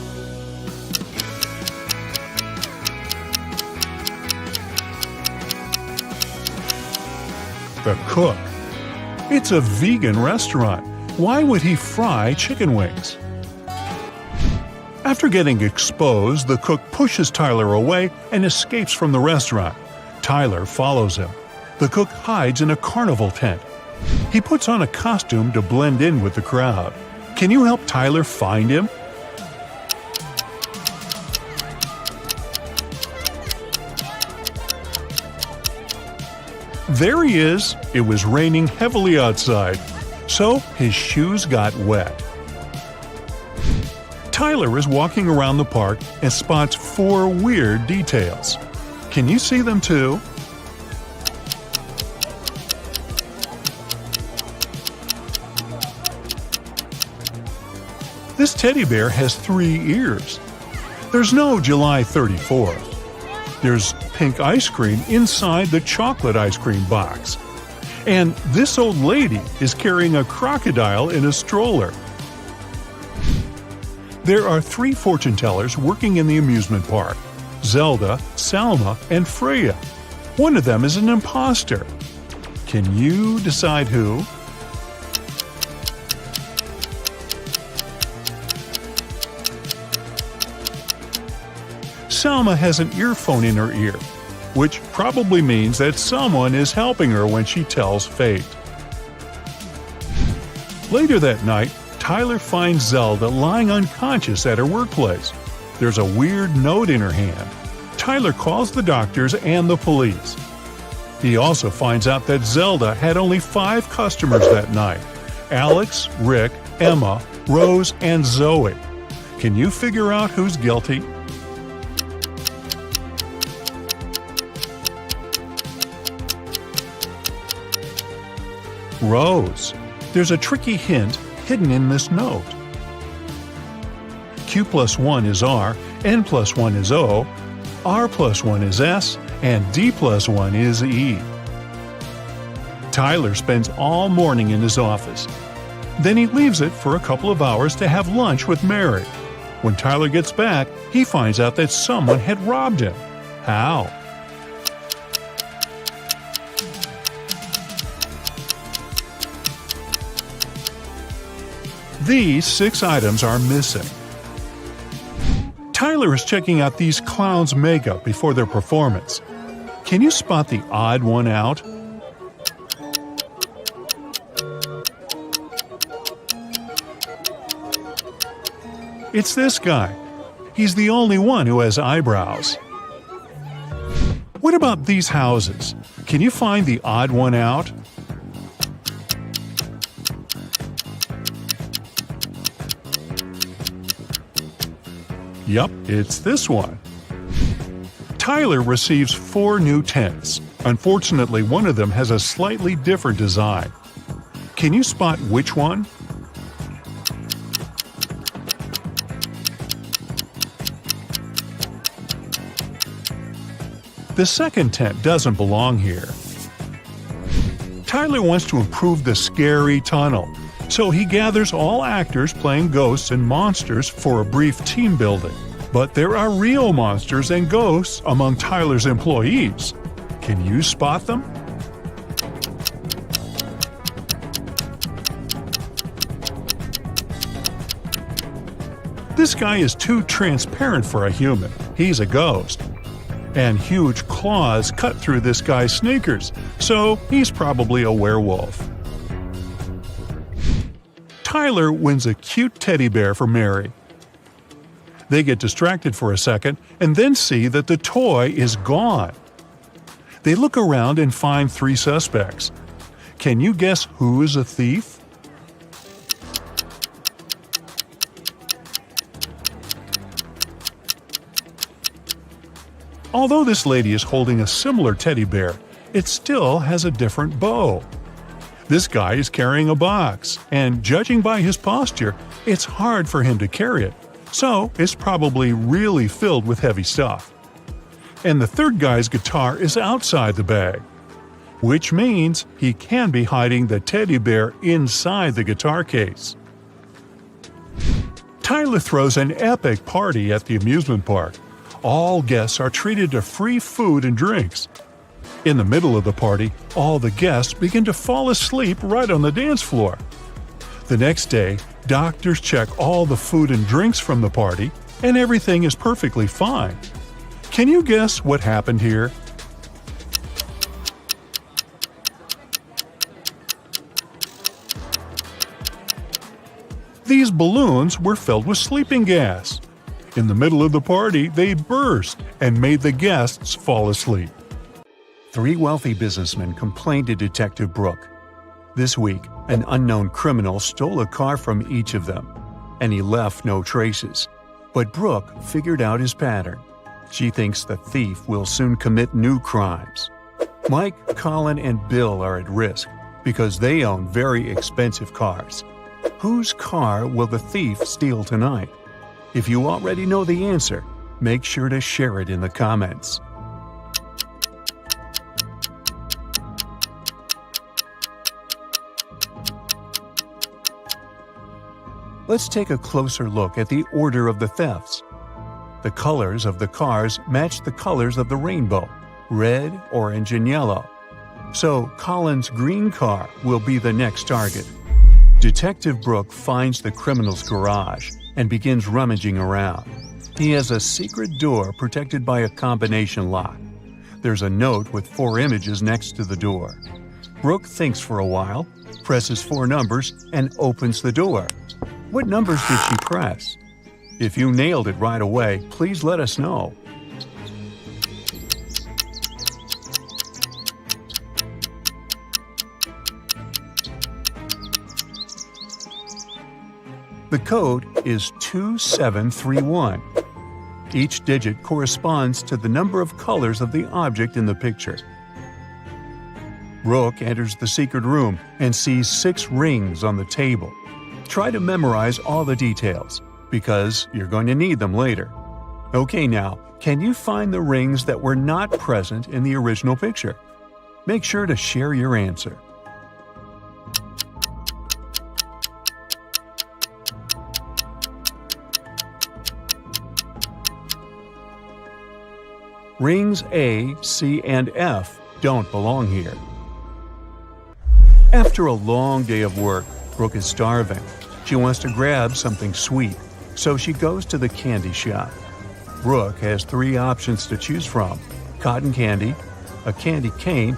The cook. It's a vegan restaurant. Why would he fry chicken wings? After getting exposed, the cook pushes Tyler away and escapes from the restaurant. Tyler follows him. The cook hides in a carnival tent. He puts on a costume to blend in with the crowd. Can you help Tyler find him? There he is. It was raining heavily outside, so his shoes got wet. Tyler is walking around the park and spots 4 weird details. Can you see them too? This teddy bear has 3 ears. There's no July 34th. There's pink ice cream inside the chocolate ice cream box. And this old lady is carrying a crocodile in a stroller. There are 3 fortune tellers working in the amusement park: Zelda, Salma, and Freya. One of them is an imposter. Can you decide who? Salma has an earphone in her ear, which probably means that someone is helping her when she tells fate. Later that night, Tyler finds Zelda lying unconscious at her workplace. There's a weird note in her hand. Tyler calls the doctors and the police. He also finds out that Zelda had only 5 customers that night: Alex, Rick, Emma, Rose, and Zoe. Can you figure out who's guilty? Rose. There's a tricky hint hidden in this note. Q plus 1 is R, N plus 1 is O, R plus 1 is S, and D plus 1 is E. Tyler spends all morning in his office. Then he leaves it for a couple of hours to have lunch with Mary. When Tyler gets back, he finds out that someone had robbed him. How? These 6 items are missing. Tyler is checking out these clowns' makeup before their performance. Can you spot the odd one out? It's this guy. He's the only one who has eyebrows. What about these houses? Can you find the odd one out? Yup, it's this one. Tyler receives 4 new tents. Unfortunately, one of them has a slightly different design. Can you spot which one? The second tent doesn't belong here. Tyler wants to improve the scary tunnel, so he gathers all actors playing ghosts and monsters for a brief team building. But there are real monsters and ghosts among Tyler's employees. Can you spot them? This guy is too transparent for a human. He's a ghost. And huge claws cut through this guy's sneakers, so he's probably a werewolf. Tyler wins a cute teddy bear for Mary. They get distracted for a second and then see that the toy is gone. They look around and find 3 suspects. Can you guess who is a thief? Although this lady is holding a similar teddy bear, it still has a different bow. This guy is carrying a box, and judging by his posture, it's hard for him to carry it, so it's probably really filled with heavy stuff. And the third guy's guitar is outside the bag, which means he can be hiding the teddy bear inside the guitar case. Tyler throws an epic party at the amusement park. All guests are treated to free food and drinks. In the middle of the party, all the guests begin to fall asleep right on the dance floor. The next day, doctors check all the food and drinks from the party, and everything is perfectly fine. Can you guess what happened here? These balloons were filled with sleeping gas. In the middle of the party, they burst and made the guests fall asleep. 3 wealthy businessmen complained to Detective Brooke. This week, an unknown criminal stole a car from each of them, and he left no traces. But Brooke figured out his pattern. She thinks the thief will soon commit new crimes. Mike, Colin, and Bill are at risk because they own very expensive cars. Whose car will the thief steal tonight? If you already know the answer, make sure to share it in the comments. Let's take a closer look at the order of the thefts. The colors of the cars match the colors of the rainbow: red, orange, and yellow. So Colin's green car will be the next target. Detective Brooke finds the criminal's garage and begins rummaging around. He has a secret door protected by a combination lock. There's a note with 4 images next to the door. Brooke thinks for a while, presses 4 numbers, and opens the door. What numbers did she press? If you nailed it right away, please let us know. The code is 2731. Each digit corresponds to the number of colors of the object in the picture. Brooke enters the secret room and sees 6 rings on the table. Try to memorize all the details, because you're going to need them later. Okay, now, can you find the rings that were not present in the original picture? Make sure to share your answer. Rings A, C, and F don't belong here. After a long day of work, Brooke is starving. She wants to grab something sweet, so she goes to the candy shop. Brooke has 3 options to choose from: cotton candy, a candy cane,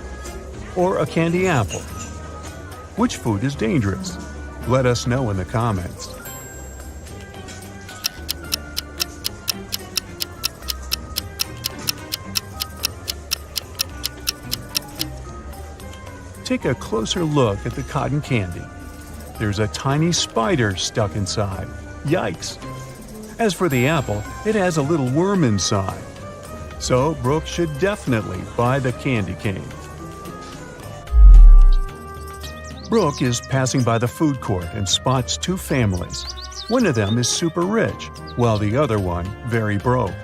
or a candy apple. Which food is dangerous? Let us know in the comments. take a closer look at the cotton candy. There's a tiny spider stuck inside. Yikes! As for the apple, it has a little worm inside. So Brooke should definitely buy the candy cane. Brooke is passing by the food court and spots two families. One of them is super rich, while the other one very broke.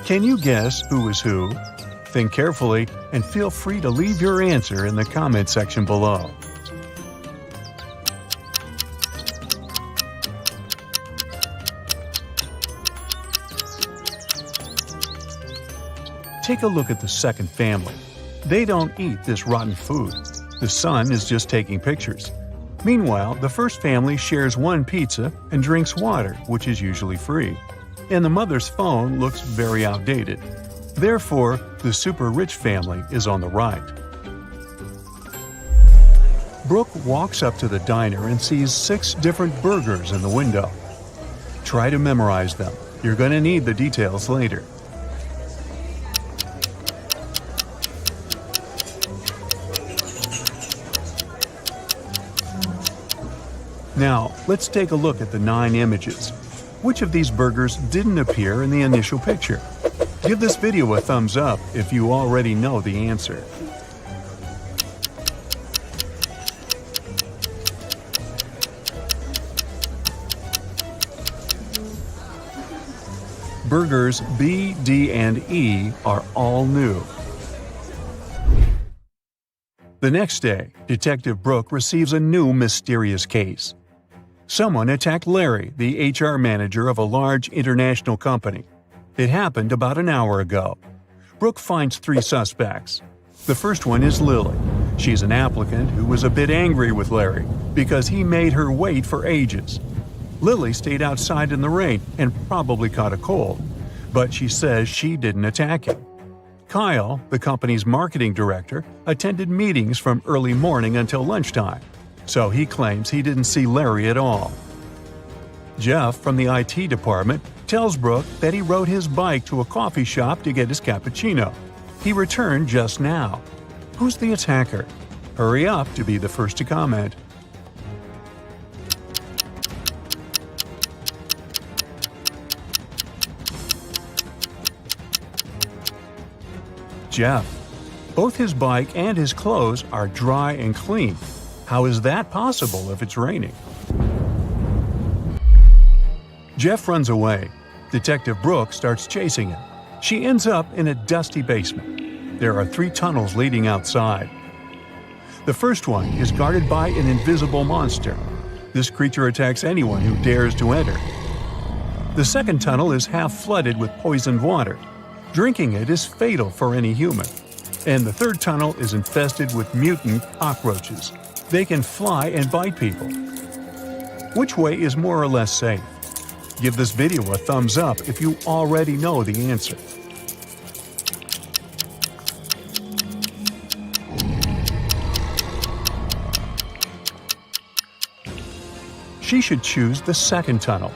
Can you guess who is who? Think carefully and feel free to leave your answer in the comment section below. Take a look at the second family. They don't eat this rotten food. The son is just taking pictures. Meanwhile, the first family shares one pizza and drinks water, which is usually free. And the mother's phone looks very outdated. Therefore, the super rich family is on the right. Brooke walks up to the diner and sees 6 different burgers in the window. Try to memorize them. You're going to need the details later. Now, let's take a look at the 9 images. Which of these burgers didn't appear in the initial picture? Give this video a thumbs up if you already know the answer. Burgers B, D, and E are all new. The next day, Detective Brooke receives a new mysterious case. Someone attacked Larry, the HR manager of a large international company. It happened about an hour ago. Brooke finds 3 suspects. The first one is Lily. She's an applicant who was a bit angry with Larry because he made her wait for ages. Lily stayed outside in the rain and probably caught a cold, but she says she didn't attack him. Kyle, the company's marketing director, attended meetings from early morning until lunchtime, so he claims he didn't see Larry at all. Jeff from the IT department tells Brooke that he rode his bike to a coffee shop to get his cappuccino. He returned just now. Who's the attacker? Hurry up to be the first to comment. Jeff. Both his bike and his clothes are dry and clean. How is that possible if it's raining? Jeff runs away. Detective Brooke starts chasing him. She ends up in a dusty basement. There are 3 tunnels leading outside. The first one is guarded by an invisible monster. This creature attacks anyone who dares to enter. The second tunnel is half flooded with poisoned water. Drinking it is fatal for any human. And the third tunnel is infested with mutant cockroaches. They can fly and bite people. Which way is more or less safe? Give this video a thumbs up if you already know the answer. She should choose the second tunnel.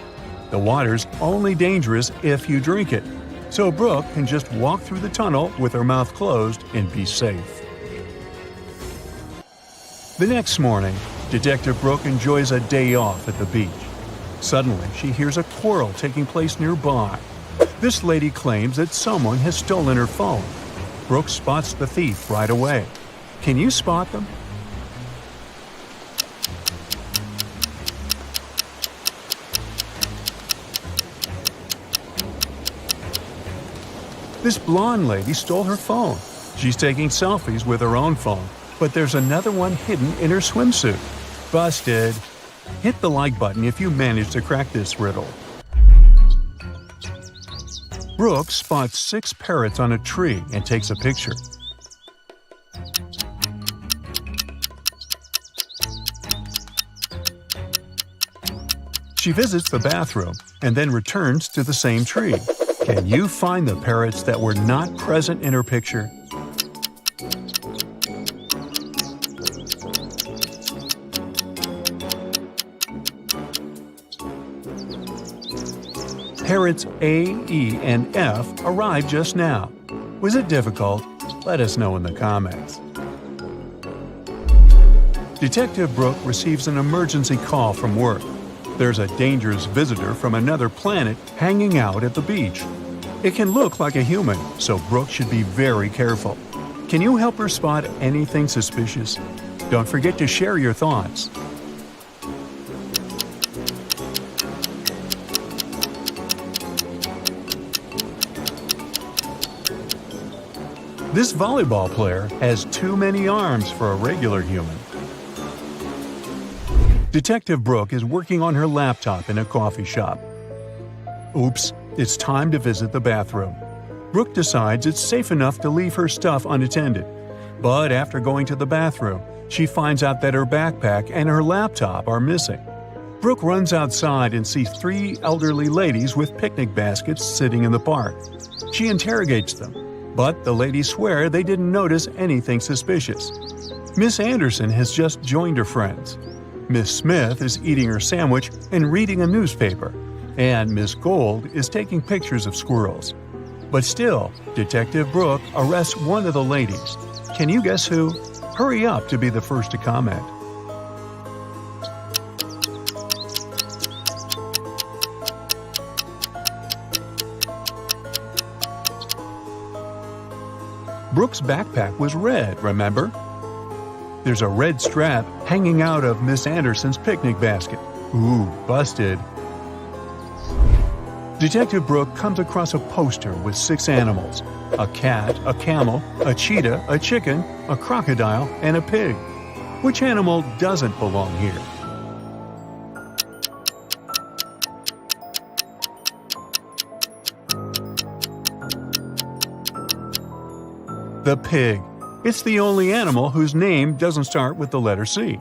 The water's only dangerous if you drink it, so Brooke can just walk through the tunnel with her mouth closed and be safe. The next morning, Detective Brooke enjoys a day off at the beach. Suddenly, she hears a quarrel taking place nearby. This lady claims that someone has stolen her phone. Brooke spots the thief right away. Can you spot them? This blonde lady stole her phone. She's taking selfies with her own phone, but there's another one hidden in her swimsuit. Busted! Hit the like button if you managed to crack this riddle. Brooke spots 6 parrots on a tree and takes a picture. She visits the bathroom and then returns to the same tree. Can you find the parrots that were not present in her picture? Parrots A, E, and F arrived just now. Was it difficult? Let us know in the comments. Detective Brooke receives an emergency call from work. There's a dangerous visitor from another planet hanging out at the beach. It can look like a human, so Brooke should be very careful. Can you help her spot anything suspicious? Don't forget to share your thoughts. This volleyball player has too many arms for a regular human. Detective Brooke is working on her laptop in a coffee shop. Oops, it's time to visit the bathroom. Brooke decides it's safe enough to leave her stuff unattended. But after going to the bathroom, she finds out that her backpack and her laptop are missing. Brooke runs outside and sees 3 elderly ladies with picnic baskets sitting in the park. She interrogates them, but the ladies swear they didn't notice anything suspicious. Miss Anderson has just joined her friends. Miss Smith is eating her sandwich and reading a newspaper, and Miss Gold is taking pictures of squirrels. But still, Detective Brooke arrests one of the ladies. Can you guess who? Hurry up to be the first to comment. Brooke's backpack was red, remember? There's a red strap hanging out of Miss Anderson's picnic basket. Ooh, busted. Detective Brooke comes across a poster with 6 animals: a cat, a camel, a cheetah, a chicken, a crocodile, and a pig. Which animal doesn't belong here? The pig. It's the only animal whose name doesn't start with the letter C.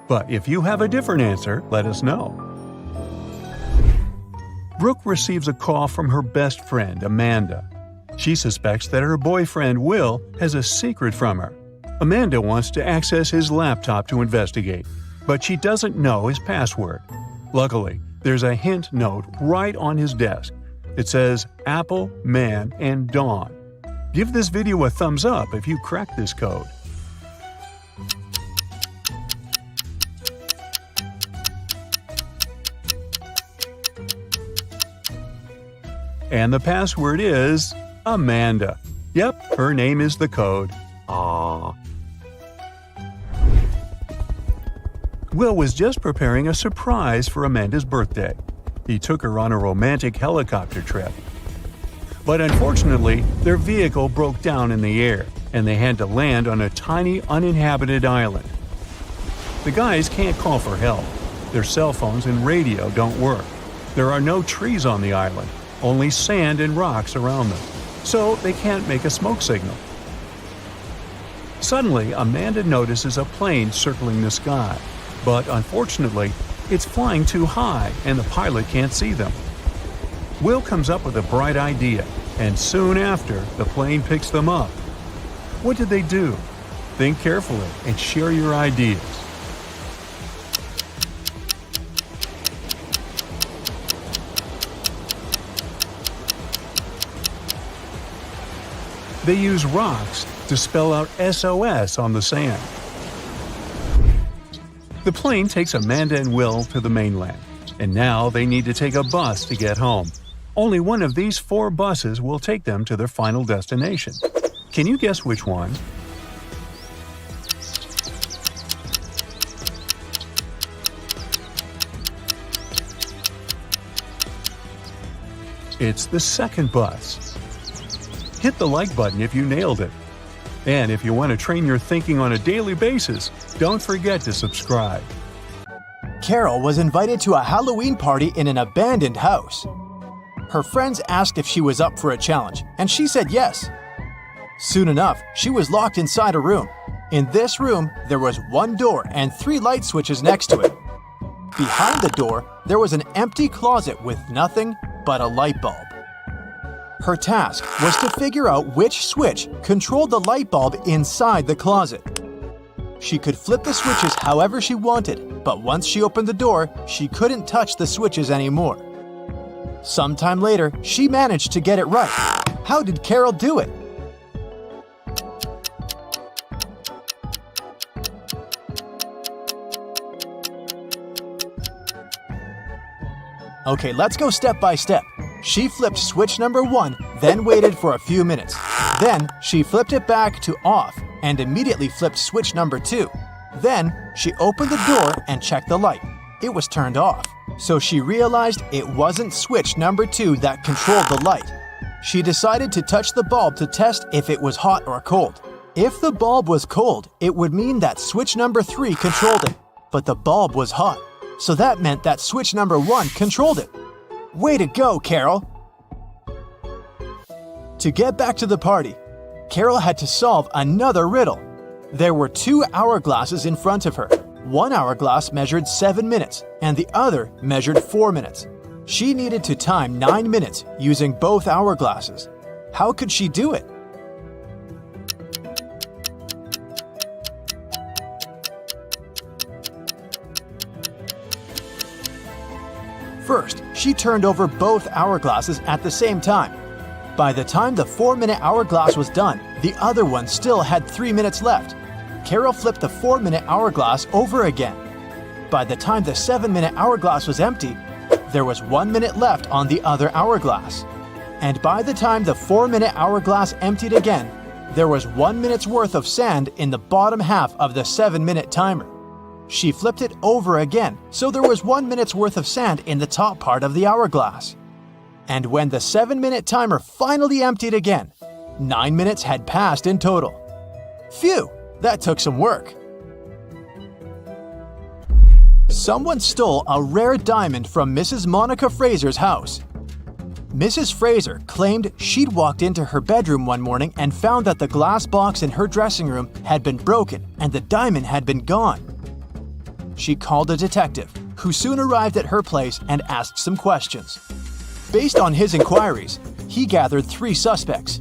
But if you have a different answer, let us know. Brooke receives a call from her best friend, Amanda. She suspects that her boyfriend, Will, has a secret from her. Amanda wants to access his laptop to investigate, but she doesn't know his password. Luckily, there's a hint note right on his desk. It says Apple, Man, and Dawn. Give this video a thumbs up if you crack this code. And the password is Amanda. Yep, her name is the code. Aww. Will was just preparing a surprise for Amanda's birthday. He took her on a romantic helicopter trip. But unfortunately, their vehicle broke down in the air, and they had to land on a tiny uninhabited island. The guys can't call for help. Their cell phones and radio don't work. There are no trees on the island, only sand and rocks around them, so they can't make a smoke signal. Suddenly, Amanda notices a plane circling the sky, but unfortunately, it's flying too high and the pilot can't see them. Will comes up with a bright idea, and soon after, the plane picks them up. What did they do? Think carefully and share your ideas. They use rocks to spell out SOS on the sand. The plane takes Amanda and Will to the mainland, and now they need to take a bus to get home. Only one of these 4 buses will take them to their final destination. Can you guess which one? It's the second bus. Hit the like button if you nailed it. And if you want to train your thinking on a daily basis, don't forget to subscribe. Carol was invited to a Halloween party in an abandoned house. Her friends asked if she was up for a challenge, and she said yes. Soon enough, she was locked inside a room. In this room, there was 1 door and 3 light switches next to it. Behind the door, there was an empty closet with nothing but a light bulb. Her task was to figure out which switch controlled the light bulb inside the closet. She could flip the switches however she wanted, but once she opened the door, she couldn't touch the switches anymore. Sometime later, she managed to get it right. How did Carol do it? Okay, let's go step by step. She flipped switch number 1, then waited for a few minutes. Then she flipped it back to off and immediately flipped switch number 2. Then she opened the door and checked the light. It was turned off. So she realized it wasn't switch number 2 that controlled the light. She decided to touch the bulb to test if it was hot or cold. If the bulb was cold, it would mean that switch number 3 controlled it. But the bulb was hot, so that meant that switch number 1 controlled it. Way to go, Carol! To get back to the party, Carol had to solve another riddle. There were 2 hourglasses in front of her. One hourglass measured 7 minutes, and the other measured 4 minutes. She needed to time 9 minutes using both hourglasses. How could she do it? First, she turned over both hourglasses at the same time. By the time the 4-minute hourglass was done, the other one still had 3 minutes left. Carol flipped the 4-minute hourglass over again. By the time the 7-minute hourglass was empty, there was 1 minute left on the other hourglass. And by the time the 4-minute hourglass emptied again, there was 1 minute's worth of sand in the bottom half of the 7-minute timer. She flipped it over again, so there was 1 minute's worth of sand in the top part of the hourglass. And when the 7-minute timer finally emptied again, 9 minutes had passed in total. Phew, that took some work. Someone stole a rare diamond from Mrs. Monica Fraser's house. Mrs. Fraser claimed she'd walked into her bedroom one morning and found that the glass box in her dressing room had been broken and the diamond had been gone. She called a detective, who soon arrived at her place and asked some questions. Based on his inquiries, he gathered 3 suspects.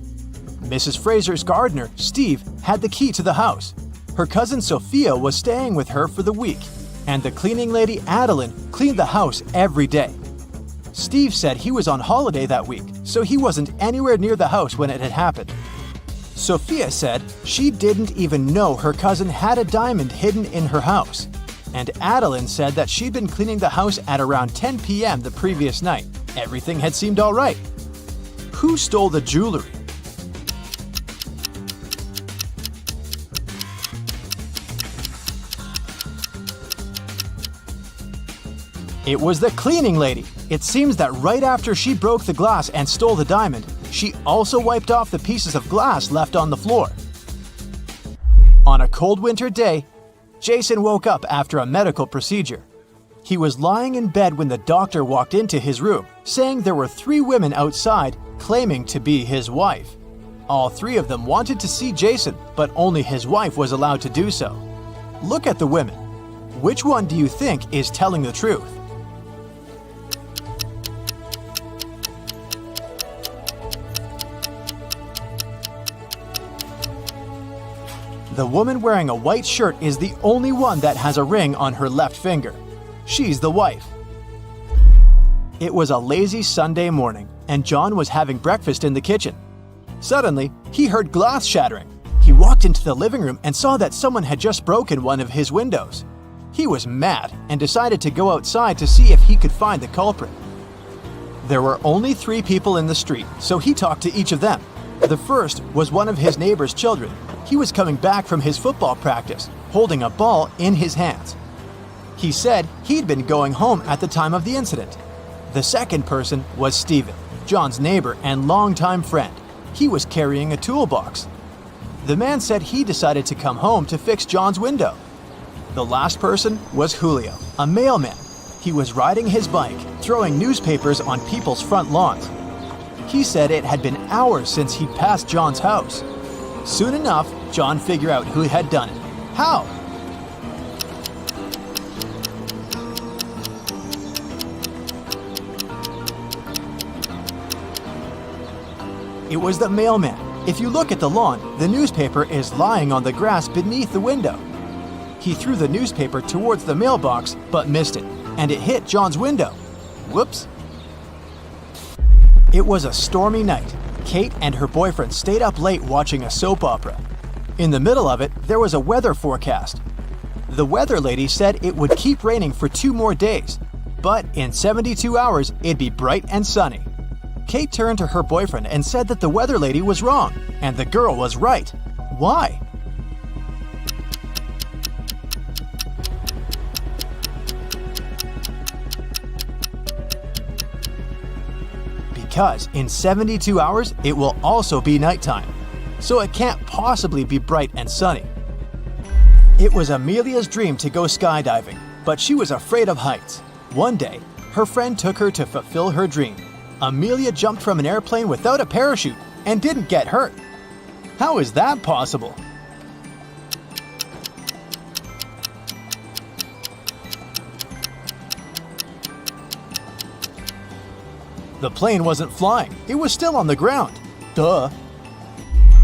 Mrs. Fraser's gardener, Steve, had the key to the house. Her cousin Sophia was staying with her for the week, and the cleaning lady Adeline cleaned the house every day. Steve said he was on holiday that week, so he wasn't anywhere near the house when it had happened. Sophia said she didn't even know her cousin had a diamond hidden in her house. And Adeline said that she'd been cleaning the house at around 10 p.m. the previous night. Everything had seemed all right. Who stole the jewelry? It was the cleaning lady. It seems that right after she broke the glass and stole the diamond, she also wiped off the pieces of glass left on the floor. On a cold winter day, Jason woke up after a medical procedure. He was lying in bed when the doctor walked into his room, saying there were 3 women outside claiming to be his wife. All 3 of them wanted to see Jason, but only his wife was allowed to do so. Look at the women. Which one do you think is telling the truth? The woman wearing a white shirt is the only one that has a ring on her left finger. She's the wife. It was a lazy Sunday morning, and John was having breakfast in the kitchen. Suddenly, he heard glass shattering. He walked into the living room and saw that someone had just broken one of his windows. He was mad and decided to go outside to see if he could find the culprit. There were only 3 people in the street, so he talked to each of them. The first was one of his neighbor's children. He was coming back from his football practice, holding a ball in his hands. He said he'd been going home at the time of the incident. The second person was Stephen, John's neighbor and longtime friend. He was carrying a toolbox. The man said he decided to come home to fix John's window. The last person was Julio, a mailman. He was riding his bike, throwing newspapers on people's front lawns. He said it had been hours since he'd passed John's house. Soon enough, John figured out who had done it. How? It was the mailman. If you look at the lawn, the newspaper is lying on the grass beneath the window. He threw the newspaper towards the mailbox, but missed it, and it hit John's window. Whoops. It was a stormy night. Kate and her boyfriend stayed up late watching a soap opera. In the middle of it, there was a weather forecast. The weather lady said it would keep raining for 2 more days. But in 72 hours, it'd be bright and sunny. Kate turned to her boyfriend and said that the weather lady was wrong, and the girl was right. Why? Because in 72 hours, it will also be nighttime, so it can't possibly be bright and sunny. It was Amelia's dream to go skydiving, but she was afraid of heights. One day, her friend took her to fulfill her dream. Amelia jumped from an airplane without a parachute and didn't get hurt. How is that possible? The plane wasn't flying, it was still on the ground. Duh.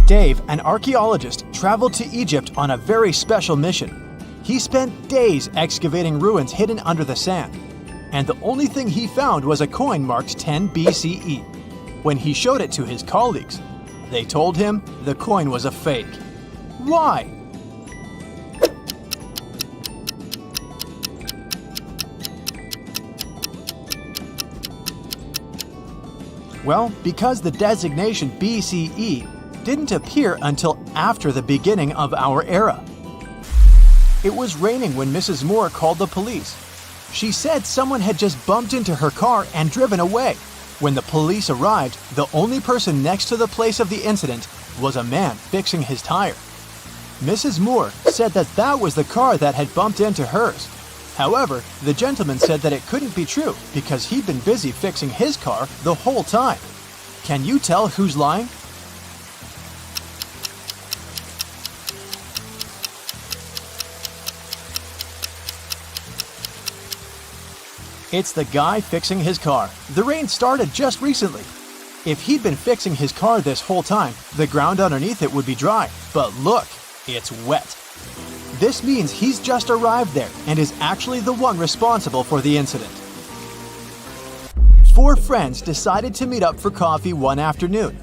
Dave, an archaeologist, traveled to Egypt on a very special mission. He spent days excavating ruins hidden under the sand, and the only thing he found was a coin marked 10 BCE. When he showed it to his colleagues, they told him the coin was a fake. Why? Well, because the designation BCE didn't appear until after the beginning of our era. It was raining when Mrs. Moore called the police. She said someone had just bumped into her car and driven away. When the police arrived, the only person next to the place of the incident was a man fixing his tire. Mrs. Moore said that that was the car that had bumped into hers. However, the gentleman said that it couldn't be true because he'd been busy fixing his car the whole time. Can you tell who's lying? It's the guy fixing his car. The rain started just recently. If he'd been fixing his car this whole time, the ground underneath it would be dry. But look, it's wet. This means he's just arrived there and is actually the one responsible for the incident. 4 friends decided to meet up for coffee one afternoon.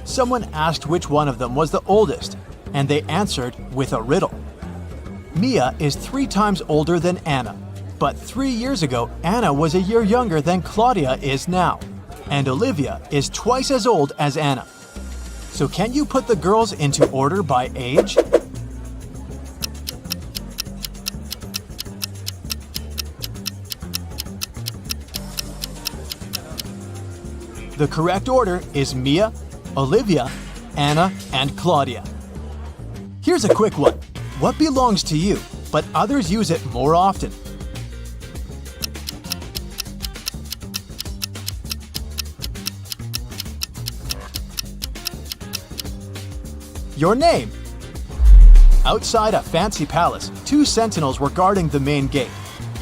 Someone asked which one of them was the oldest, and they answered with a riddle. Mia is 3 times older than Anna, but 3 years ago, Anna was a year younger than Claudia is now, and Olivia is twice as old as Anna. So can you put the girls into order by age? The correct order is Mia, Olivia, Anna, and Claudia. Here's a quick one. What belongs to you, but others use it more often? Your name. Outside a fancy palace, 2 sentinels were guarding the main gate.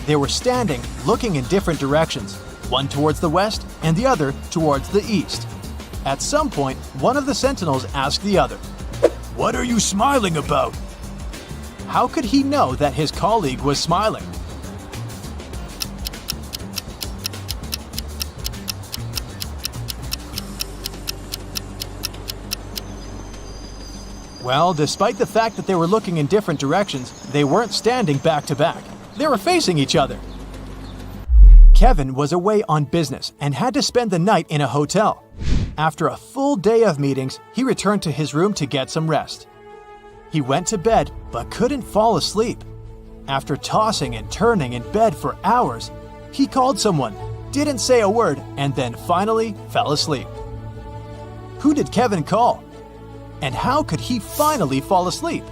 They were standing, looking in different directions, one towards the west and the other towards the east. At some point, one of the sentinels asked the other, "What are you smiling about?" How could he know that his colleague was smiling? Well, despite the fact that they were looking in different directions, they weren't standing back to back. They were facing each other. Kevin was away on business and had to spend the night in a hotel. After a full day of meetings, he returned to his room to get some rest. He went to bed but couldn't fall asleep. After tossing and turning in bed for hours, he called someone, didn't say a word, and then finally fell asleep. Who did Kevin call? And how could he finally fall asleep?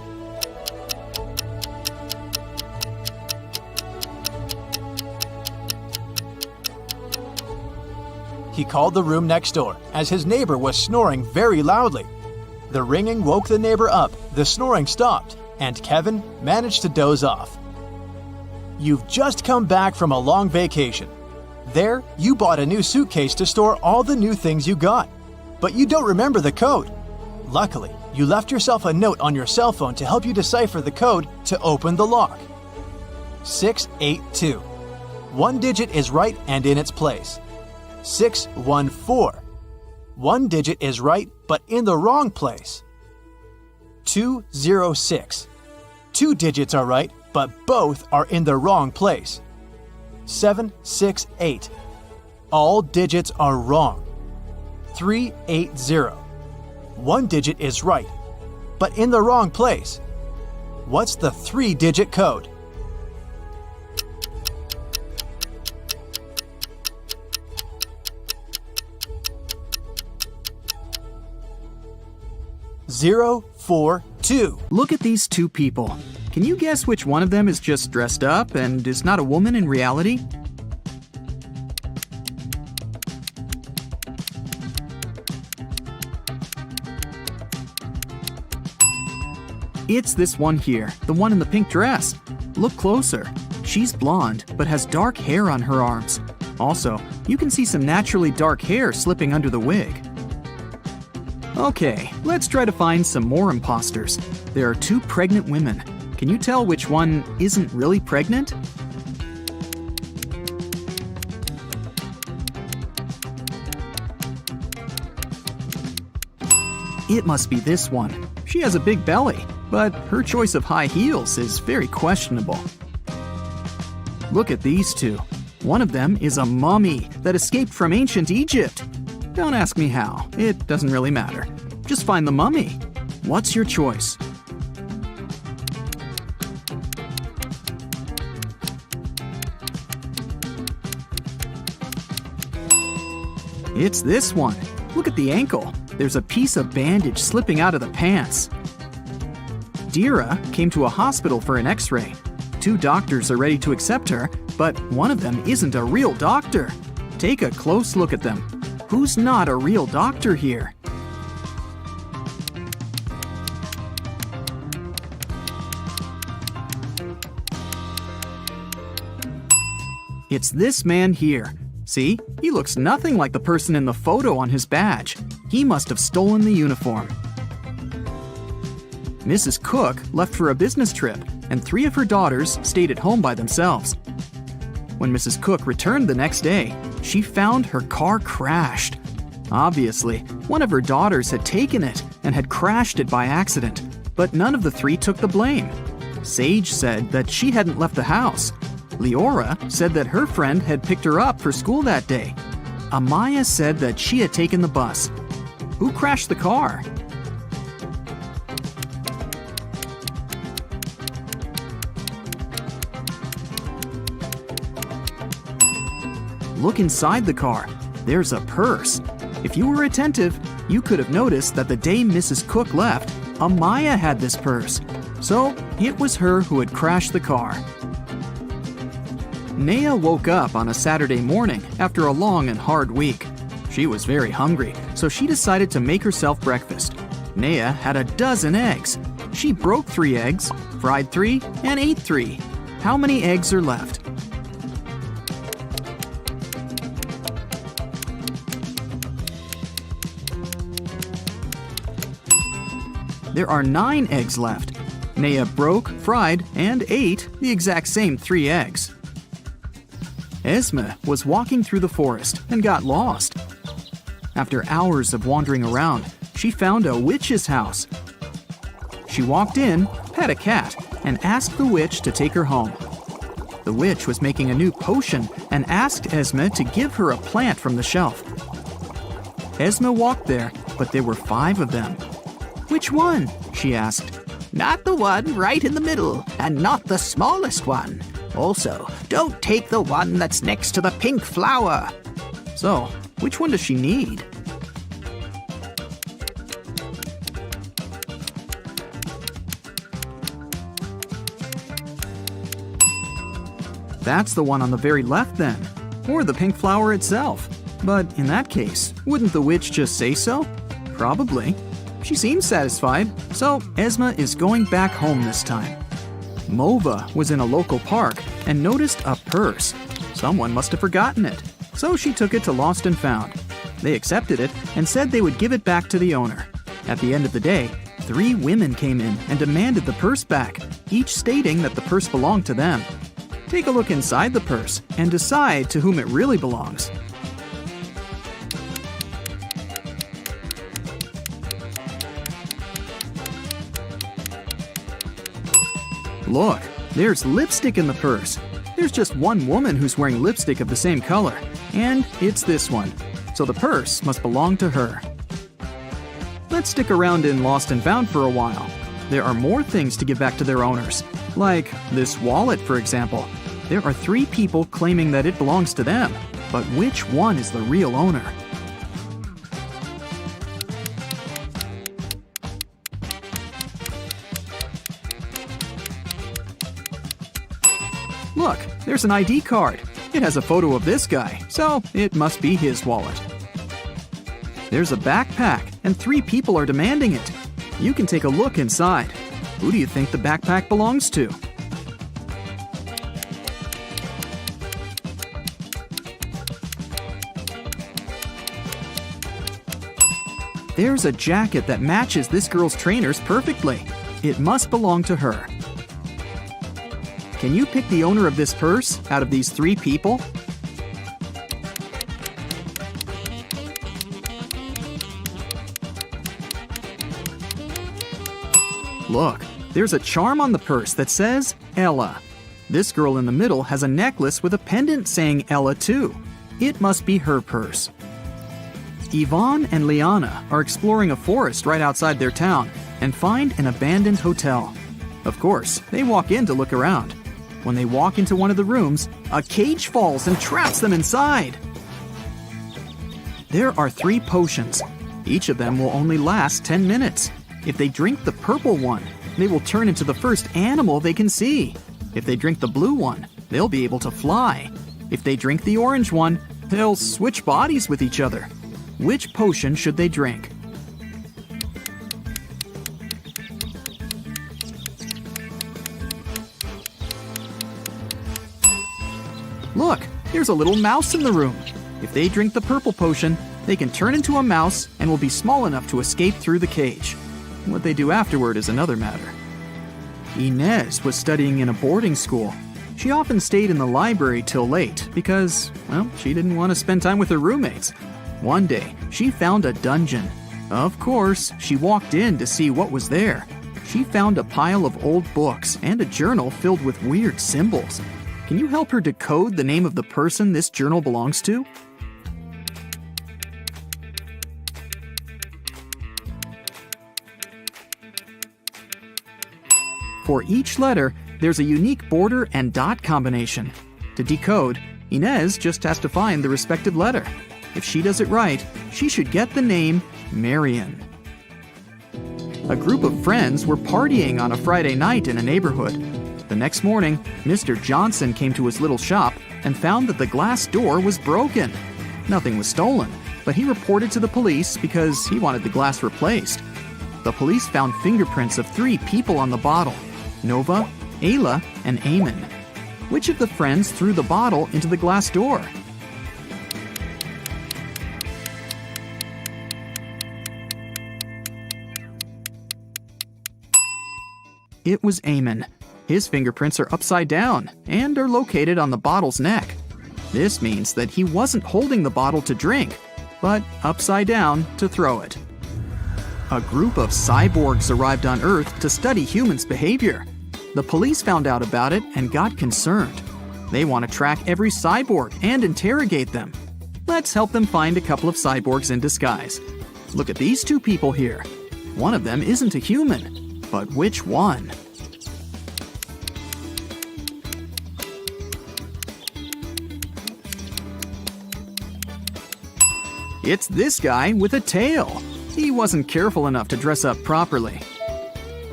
He called the room next door, as his neighbor was snoring very loudly. The ringing woke the neighbor up, the snoring stopped, and Kevin managed to doze off. You've just come back from a long vacation. There, you bought a new suitcase to store all the new things you got, but you don't remember the code. Luckily, you left yourself a note on your cell phone to help you decipher the code to open the lock. 682. One digit is right and in its place. 614. One digit is right but in the wrong place. 206. 2 digits are right but both are in the wrong place. 768. All digits are wrong. 380. One digit is right, but in the wrong place. What's the 3-digit code? Zero, 4, 2. Look at these two people. Can you guess which one of them is just dressed up and is not a woman in reality? It's this one here, the one in the pink dress. Look closer. She's blonde, but has dark hair on her arms. Also, you can see some naturally dark hair slipping under the wig. Okay, let's try to find some more imposters. There are two pregnant women. Can you tell which one isn't really pregnant? It must be this one. She has a big belly, but her choice of high heels is very questionable. Look at these two. One of them is a mummy that escaped from ancient Egypt. Don't ask me how, it doesn't really matter. Just find the mummy. What's your choice? It's this one. Look at the ankle. There's a piece of bandage slipping out of the pants. Dira came to a hospital for an x-ray. Two doctors are ready to accept her, but one of them isn't a real doctor. Take a close look at them. Who's not a real doctor here? It's this man here. See, he looks nothing like the person in the photo on his badge. He must have stolen the uniform. Mrs. Cook left for a business trip, and 3 of her daughters stayed at home by themselves. When Mrs. Cook returned the next day, she found her car crashed. Obviously, one of her daughters had taken it and had crashed it by accident, but none of the 3 took the blame. Sage said that she hadn't left the house. Leora said that her friend had picked her up for school that day. Amaya said that she had taken the bus. Who crashed the car? Look inside the car. There's a purse. If you were attentive, you could have noticed that the day Mrs. Cook left, Amaya had this purse. So, it was her who had crashed the car. Naya woke up on a Saturday morning after a long and hard week. She was very hungry, so she decided to make herself breakfast. Naya had a dozen eggs. She broke 3 eggs, fried 3, and ate 3. How many eggs are left? There are 9 eggs left. Naya broke, fried, and ate the exact same 3 eggs. Esme was walking through the forest and got lost. After hours of wandering around, she found a witch's house. She walked in, pet a cat, and asked the witch to take her home. The witch was making a new potion and asked Esme to give her a plant from the shelf. Esme walked there, but there were 5 of them. "Which one?" she asked. Not the one right in the middle, and not the smallest one. Also, don't take the one that's next to the pink flower. So, which one does she need? That's the one on the very left then, or the pink flower itself. But in that case, wouldn't the witch just say so? Probably. She seems satisfied, so Esme is going back home this time. Mova was in a local park and noticed a purse. Someone must have forgotten it, so she took it to Lost and Found. They accepted it and said they would give it back to the owner. At the end of the day, 3 women came in and demanded the purse back, each stating that the purse belonged to them. Take a look inside the purse and decide to whom it really belongs. Look, there's lipstick in the purse. there's just one woman who's wearing lipstick of the same color, and it's this one. So the purse must belong to her. Let's stick around in Lost and Found for a while. There are more things to give back to their owners. Like this wallet, for example. There are 3 people claiming that it belongs to them. But which one is the real owner? Look, there's an ID card. It has a photo of this guy, so it must be his wallet. There's a backpack, and 3 people are demanding it. You can take a look inside. Who do you think the backpack belongs to? There's a jacket that matches this girl's trainers perfectly. It must belong to her. Can you pick the owner of this purse out of these 3 people? Look, there's a charm on the purse that says Ella. This girl in the middle has a necklace with a pendant saying Ella too. It must be her purse. Yvonne and Liana are exploring a forest right outside their town and find an abandoned hotel. Of course, they walk in to look around. When they walk into one of the rooms, a cage falls and traps them inside. There are 3 potions. Each of them will only last 10 minutes. If they drink the purple one, they will turn into the first animal they can see. If they drink the blue one, they'll be able to fly. If they drink the orange one, they'll switch bodies with each other. Which potion should they drink? Look, there's a little mouse in the room. If they drink the purple potion, they can turn into a mouse and will be small enough to escape through the cage. What they do afterward is another matter. Inez was studying in a boarding school. She often stayed in the library till late because, well, she didn't want to spend time with her roommates. One day, she found a dungeon. Of course, she walked in to see what was there. She found a pile of old books and a journal filled with weird symbols. Can you help her decode the name of the person this journal belongs to? For each letter, there's a unique border and dot combination. To decode, Inez just has to find the respective letter. If she does it right, she should get the name Marion. A group of friends were partying on a Friday night in a neighborhood. The next morning, Mr. Johnson came to his little shop and found that the glass door was broken. Nothing was stolen, but he reported to the police because he wanted the glass replaced. The police found fingerprints of 3 people on the bottle: Nova, Ayla, and Eamon. Which of the friends threw the bottle into the glass door? It was Eamon. His fingerprints are upside down and are located on the bottle's neck. This means that he wasn't holding the bottle to drink, but upside down to throw it. A group of cyborgs arrived on Earth to study humans' behavior. The police found out about it and got concerned. They want to track every cyborg and interrogate them. Let's help them find a couple of cyborgs in disguise. Look at these 2 people here. One of them isn't a human. But which one? It's this guy with a tail. He wasn't careful enough to dress up properly.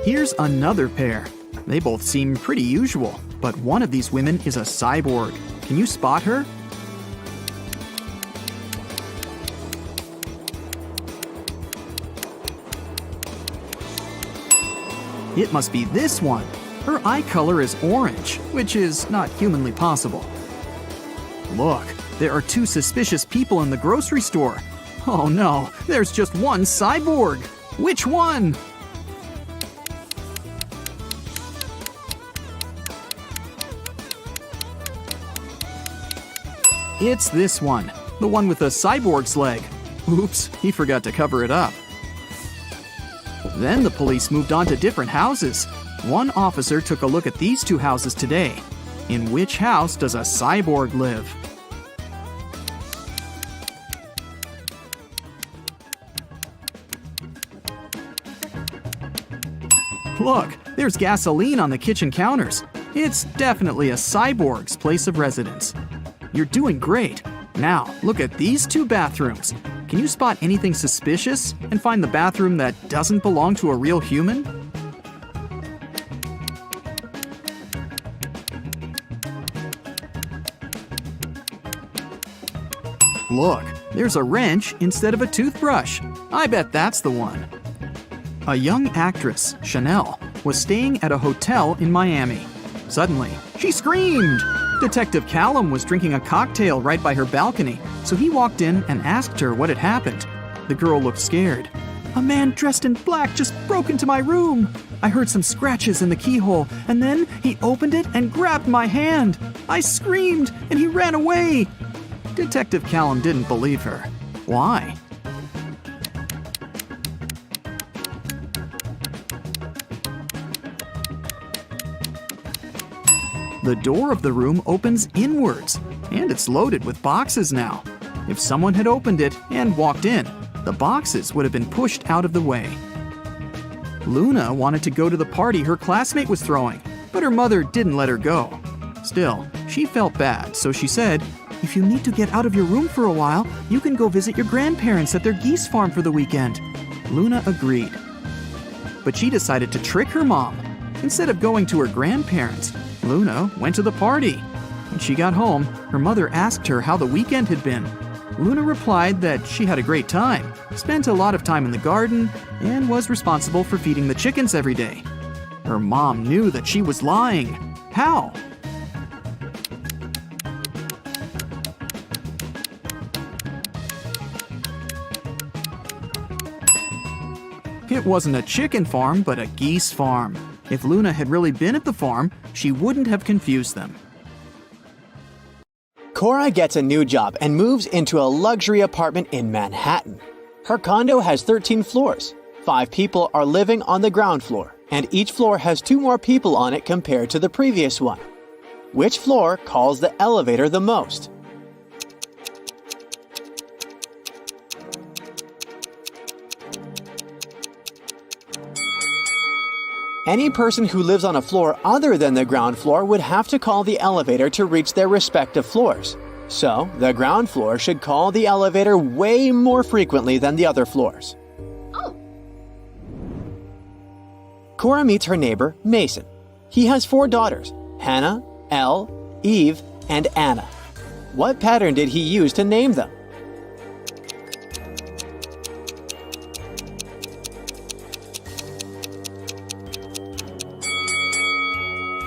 Here's another pair. They both seem pretty usual, but one of these women is a cyborg. Can you spot her? It must be this one. Her eye color is orange, which is not humanly possible. Look, there are 2 suspicious people in the grocery store. Oh no, there's just one cyborg. Which one? It's this one, the one with the cyborg's leg. Oops, he forgot to cover it up. Then the police moved on to different houses. One officer took a look at these 2 houses today. In which house does a cyborg live? Look, there's gasoline on the kitchen counters. It's definitely a cyborg's place of residence. You're doing great. Now, look at these two bathrooms. Can you spot anything suspicious and find the bathroom that doesn't belong to a real human? Look, there's a wrench instead of a toothbrush. I bet that's the one. A young actress, Chanel, was staying at a hotel in Miami. Suddenly, she screamed! Detective Callum was drinking a cocktail right by her balcony, so he walked in and asked her what had happened. The girl looked scared. "A man dressed in black just broke into my room. I heard some scratches in the keyhole, and then he opened it and grabbed my hand. I screamed, and he ran away." Detective Callum didn't believe her. Why? The door of the room opens inwards, and it's loaded with boxes now. If someone had opened it and walked in, the boxes would have been pushed out of the way. Luna wanted to go to the party her classmate was throwing, but her mother didn't let her go. Still, she felt bad, so she said, "If you need to get out of your room for a while, you can go visit your grandparents at their geese farm for the weekend." Luna agreed. But she decided to trick her mom. Instead of going to her grandparents, Luna went to the party. When she got home, her mother asked her how the weekend had been. Luna replied that she had a great time, spent a lot of time in the garden, and was responsible for feeding the chickens every day. Her mom knew that she was lying. How? It wasn't a chicken farm, but a geese farm. If Luna had really been at the farm, she wouldn't have confused them. Cora gets a new job and moves into a luxury apartment in Manhattan. Her condo has 13 floors. 5 people are living on the ground floor, and each floor has 2 more people on it compared to the previous one. Which floor calls the elevator the most? Any person who lives on a floor other than the ground floor would have to call the elevator to reach their respective floors. So, the ground floor should call the elevator way more frequently than the other floors. Cora meets her neighbor, Mason. He has 4 daughters, Hannah, Elle, Eve, and Anna. What pattern did he use to name them?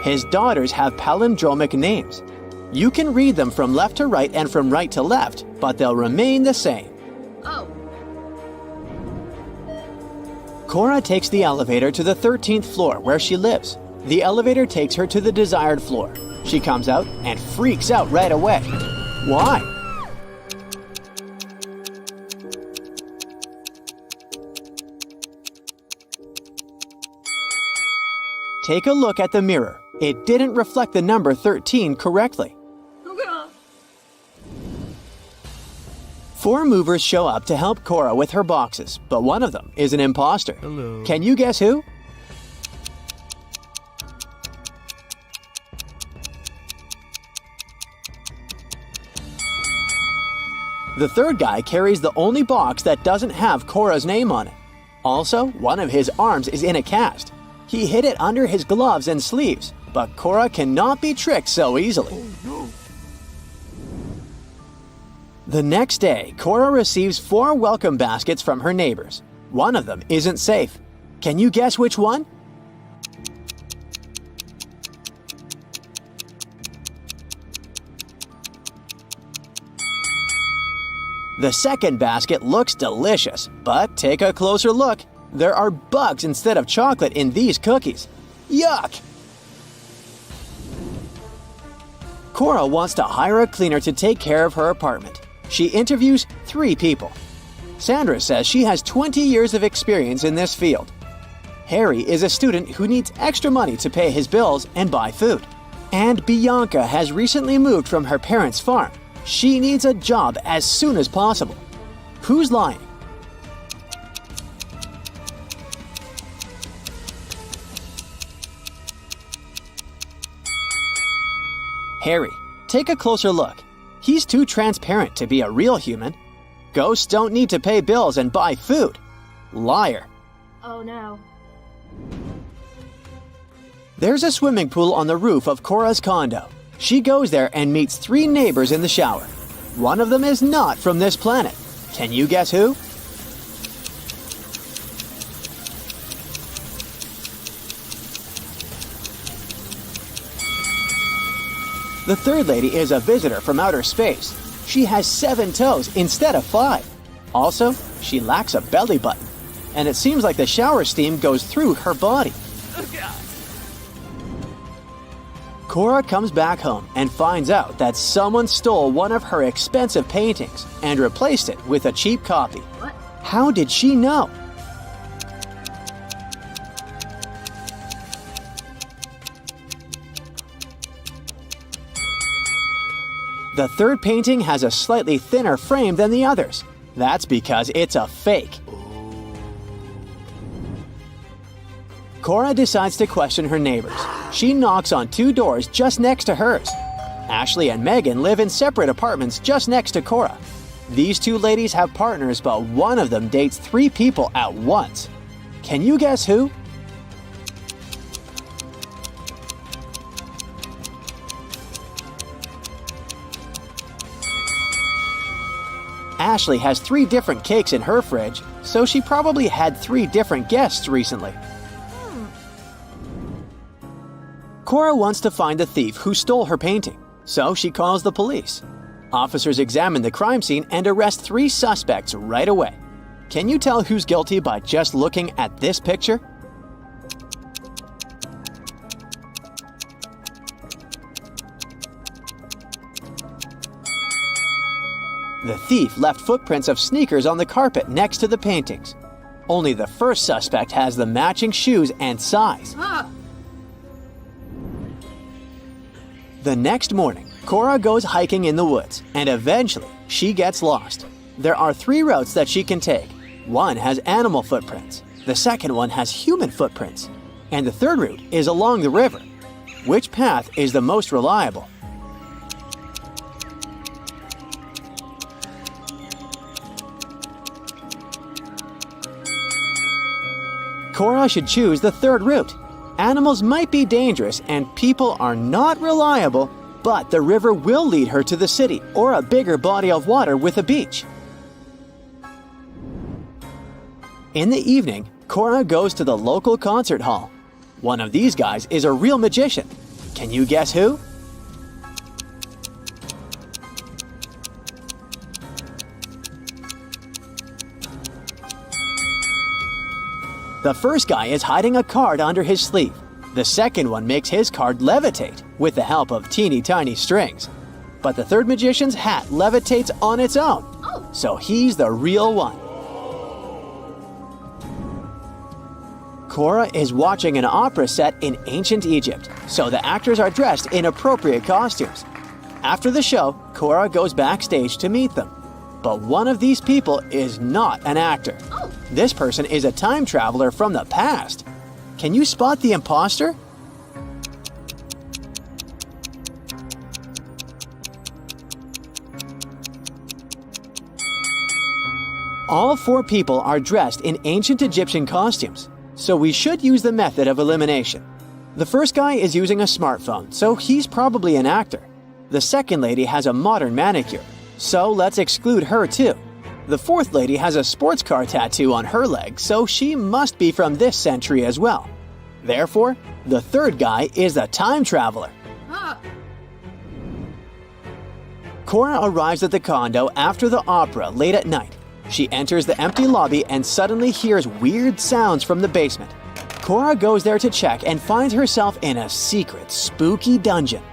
His daughters have palindromic names. You can read them from left to right and from right to left, but they'll remain the same. Cora takes the elevator to the 13th floor where she lives. The elevator takes her to the desired floor. She comes out and freaks out right away. Why? Take a look at the mirror. It didn't reflect the number 13 correctly. 4 movers show up to help Cora with her boxes, but one of them is an imposter. Hello. Can you guess who? The third guy carries the only box that doesn't have Cora's name on it. Also, one of his arms is in a cast. He hid it under his gloves and sleeves, but Cora cannot be tricked so easily. The next day, Cora receives 4 welcome baskets from her neighbors. One of them isn't safe. Can you guess which one? The second basket looks delicious, but take a closer look. There are bugs instead of chocolate in these cookies. Yuck! Cora wants to hire a cleaner to take care of her apartment. She interviews 3 people. Sandra says she has 20 years of experience in this field. Harry is a student who needs extra money to pay his bills and buy food. And Bianca has recently moved from her parents' farm. She needs a job as soon as possible. Who's lying? Harry. Take a closer look. He's too transparent to be a real human. Ghosts don't need to pay bills and buy food. Liar. Oh no. There's a swimming pool on the roof of Cora's condo. She goes there and meets 3 neighbors in the shower. One of them is not from this planet. Can you guess who? The third lady is a visitor from outer space. She has 7 toes instead of 5. Also, she lacks a belly button. And it seems like the shower steam goes through her body. Cora comes back home and finds out that someone stole one of her expensive paintings and replaced it with a cheap copy. What? How did she know? The third painting has a slightly thinner frame than the others. That's because it's a fake. Cora decides to question her neighbors. She knocks on 2 doors just next to hers. Ashley and Megan live in separate apartments just next to Cora. These 2 ladies have partners, but one of them dates 3 people at once. Can you guess who? Ashley has 3 different cakes in her fridge, so she probably had 3 different guests recently. Cora wants to find the thief who stole her painting, so she calls the police. Officers examine the crime scene and arrest 3 suspects right away. Can you tell who's guilty by just looking at this picture? The thief left footprints of sneakers on the carpet next to the paintings. Only the first suspect has the matching shoes and size. The next morning, Cora goes hiking in the woods, and eventually she gets lost. There are 3 routes that she can take. One has animal footprints, the second one has human footprints, and the third route is along the river. Which path is the most reliable? Cora should choose the third route. Animals might be dangerous and people are not reliable, but the river will lead her to the city or a bigger body of water with a beach. In the evening, Cora goes to the local concert hall. One of these guys is a real magician. Can you guess who? The first guy is hiding a card under his sleeve. The second one makes his card levitate with the help of teeny tiny strings. But the third magician's hat levitates on its own. So he's the real one. Cora is watching an opera set in ancient Egypt, so the actors are dressed in appropriate costumes. After the show, Cora goes backstage to meet them. But one of these people is not an actor. This person is a time traveler from the past. Can you spot the imposter? All 4 people are dressed in ancient Egyptian costumes, so we should use the method of elimination. The first guy is using a smartphone, so he's probably an actor. The second lady has a modern manicure, so let's exclude her too. The fourth lady has a sports car tattoo on her leg, so she must be from this century as well. Therefore, the third guy is a time traveler. Cora arrives at the condo after the opera late at night. She enters the empty lobby and suddenly hears weird sounds from the basement. Cora goes there to check and finds herself in a secret, spooky dungeon.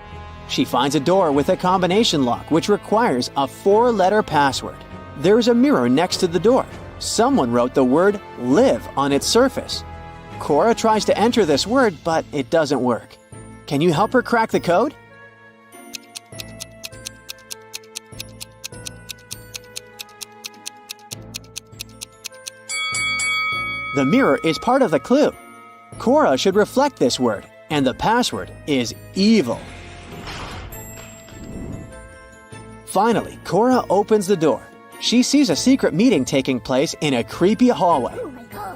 She finds a door with a combination lock which requires a 4-letter password. There is a mirror next to the door. Someone wrote the word "live" on its surface. Cora tries to enter this word, but it doesn't work. Can you help her crack the code? The mirror is part of the clue. Cora should reflect this word, and the password is evil. Finally, Cora opens the door. She sees a secret meeting taking place in a creepy hallway.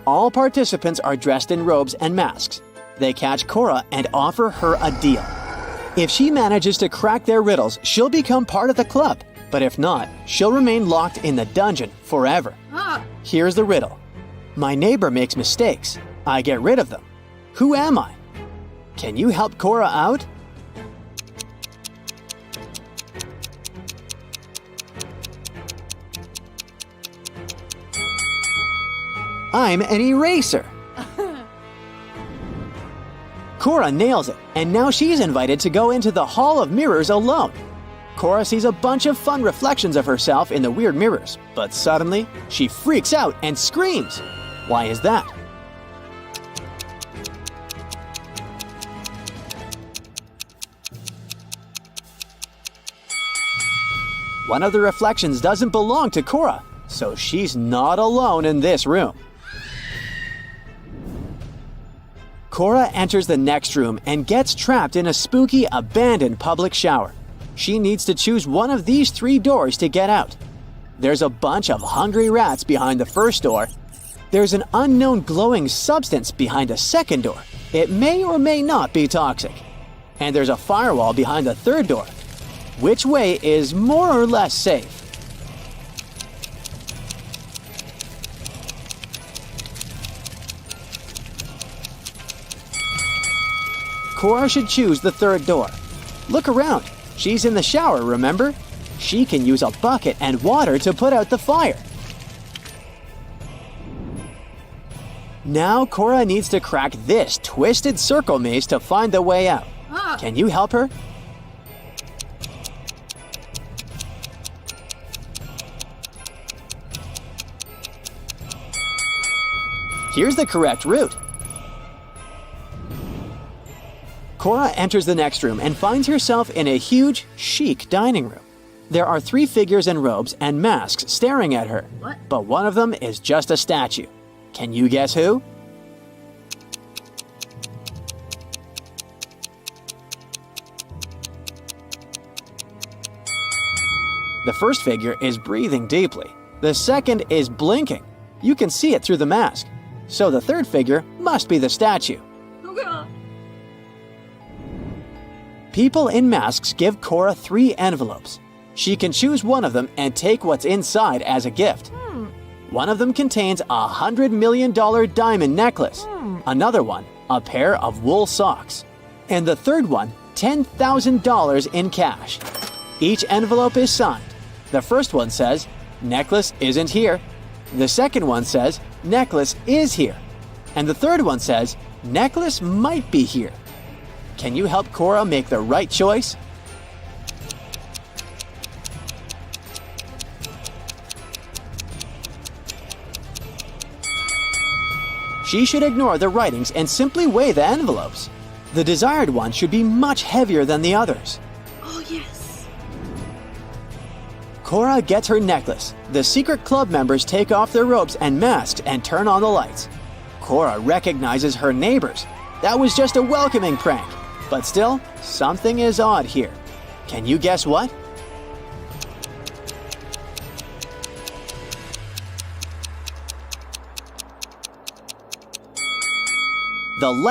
All participants are dressed in robes and masks. They catch Cora and offer her a deal. If she manages to crack their riddles, she'll become part of the club. But if not, she'll remain locked in the dungeon forever. Here's the riddle. My neighbor makes mistakes. I get rid of them. Who am I? Can you help Cora out? I'm an eraser. Cora nails it, and now she's invited to go into the Hall of Mirrors alone. Cora sees a bunch of fun reflections of herself in the weird mirrors, but suddenly, she freaks out and screams. Why is that? One of the reflections doesn't belong to Cora, so she's not alone in this room. Cora enters the next room and gets trapped in a spooky, abandoned public shower. She needs to choose one of these 3 doors to get out. There's a bunch of hungry rats behind the first door. There's an unknown glowing substance behind the second door. It may or may not be toxic. And there's a firewall behind the third door. Which way is more or less safe? Cora should choose the third door. Look around. She's in the shower, remember? She can use a bucket and water to put out the fire. Now Cora needs to crack this twisted circle maze to find the way out. Can you help her? Here's the correct route. Cora enters the next room and finds herself in a huge, chic dining room. There are 3 figures in robes and masks staring at her, but one of them is just a statue. Can you guess who? The first figure is breathing deeply. The second is blinking. You can see it through the mask. So the third figure must be the statue. People in masks give Cora 3 envelopes. She can choose one of them and take what's inside as a gift. One of them contains a $100 million diamond necklace. Another one, a pair of wool socks. And the third one, $10,000 in cash. Each envelope is signed. The first one says, "Necklace isn't here." The second one says, "Necklace is here." And the third one says, "Necklace might be here." Can you help Cora make the right choice? She should ignore the writings and simply weigh the envelopes. The desired one should be much heavier than the others. Oh, yes. Cora gets her necklace. The secret club members take off their robes and masks and turn on the lights. Cora recognizes her neighbors. That was just a welcoming prank. But still, something is odd here. Can you guess what? The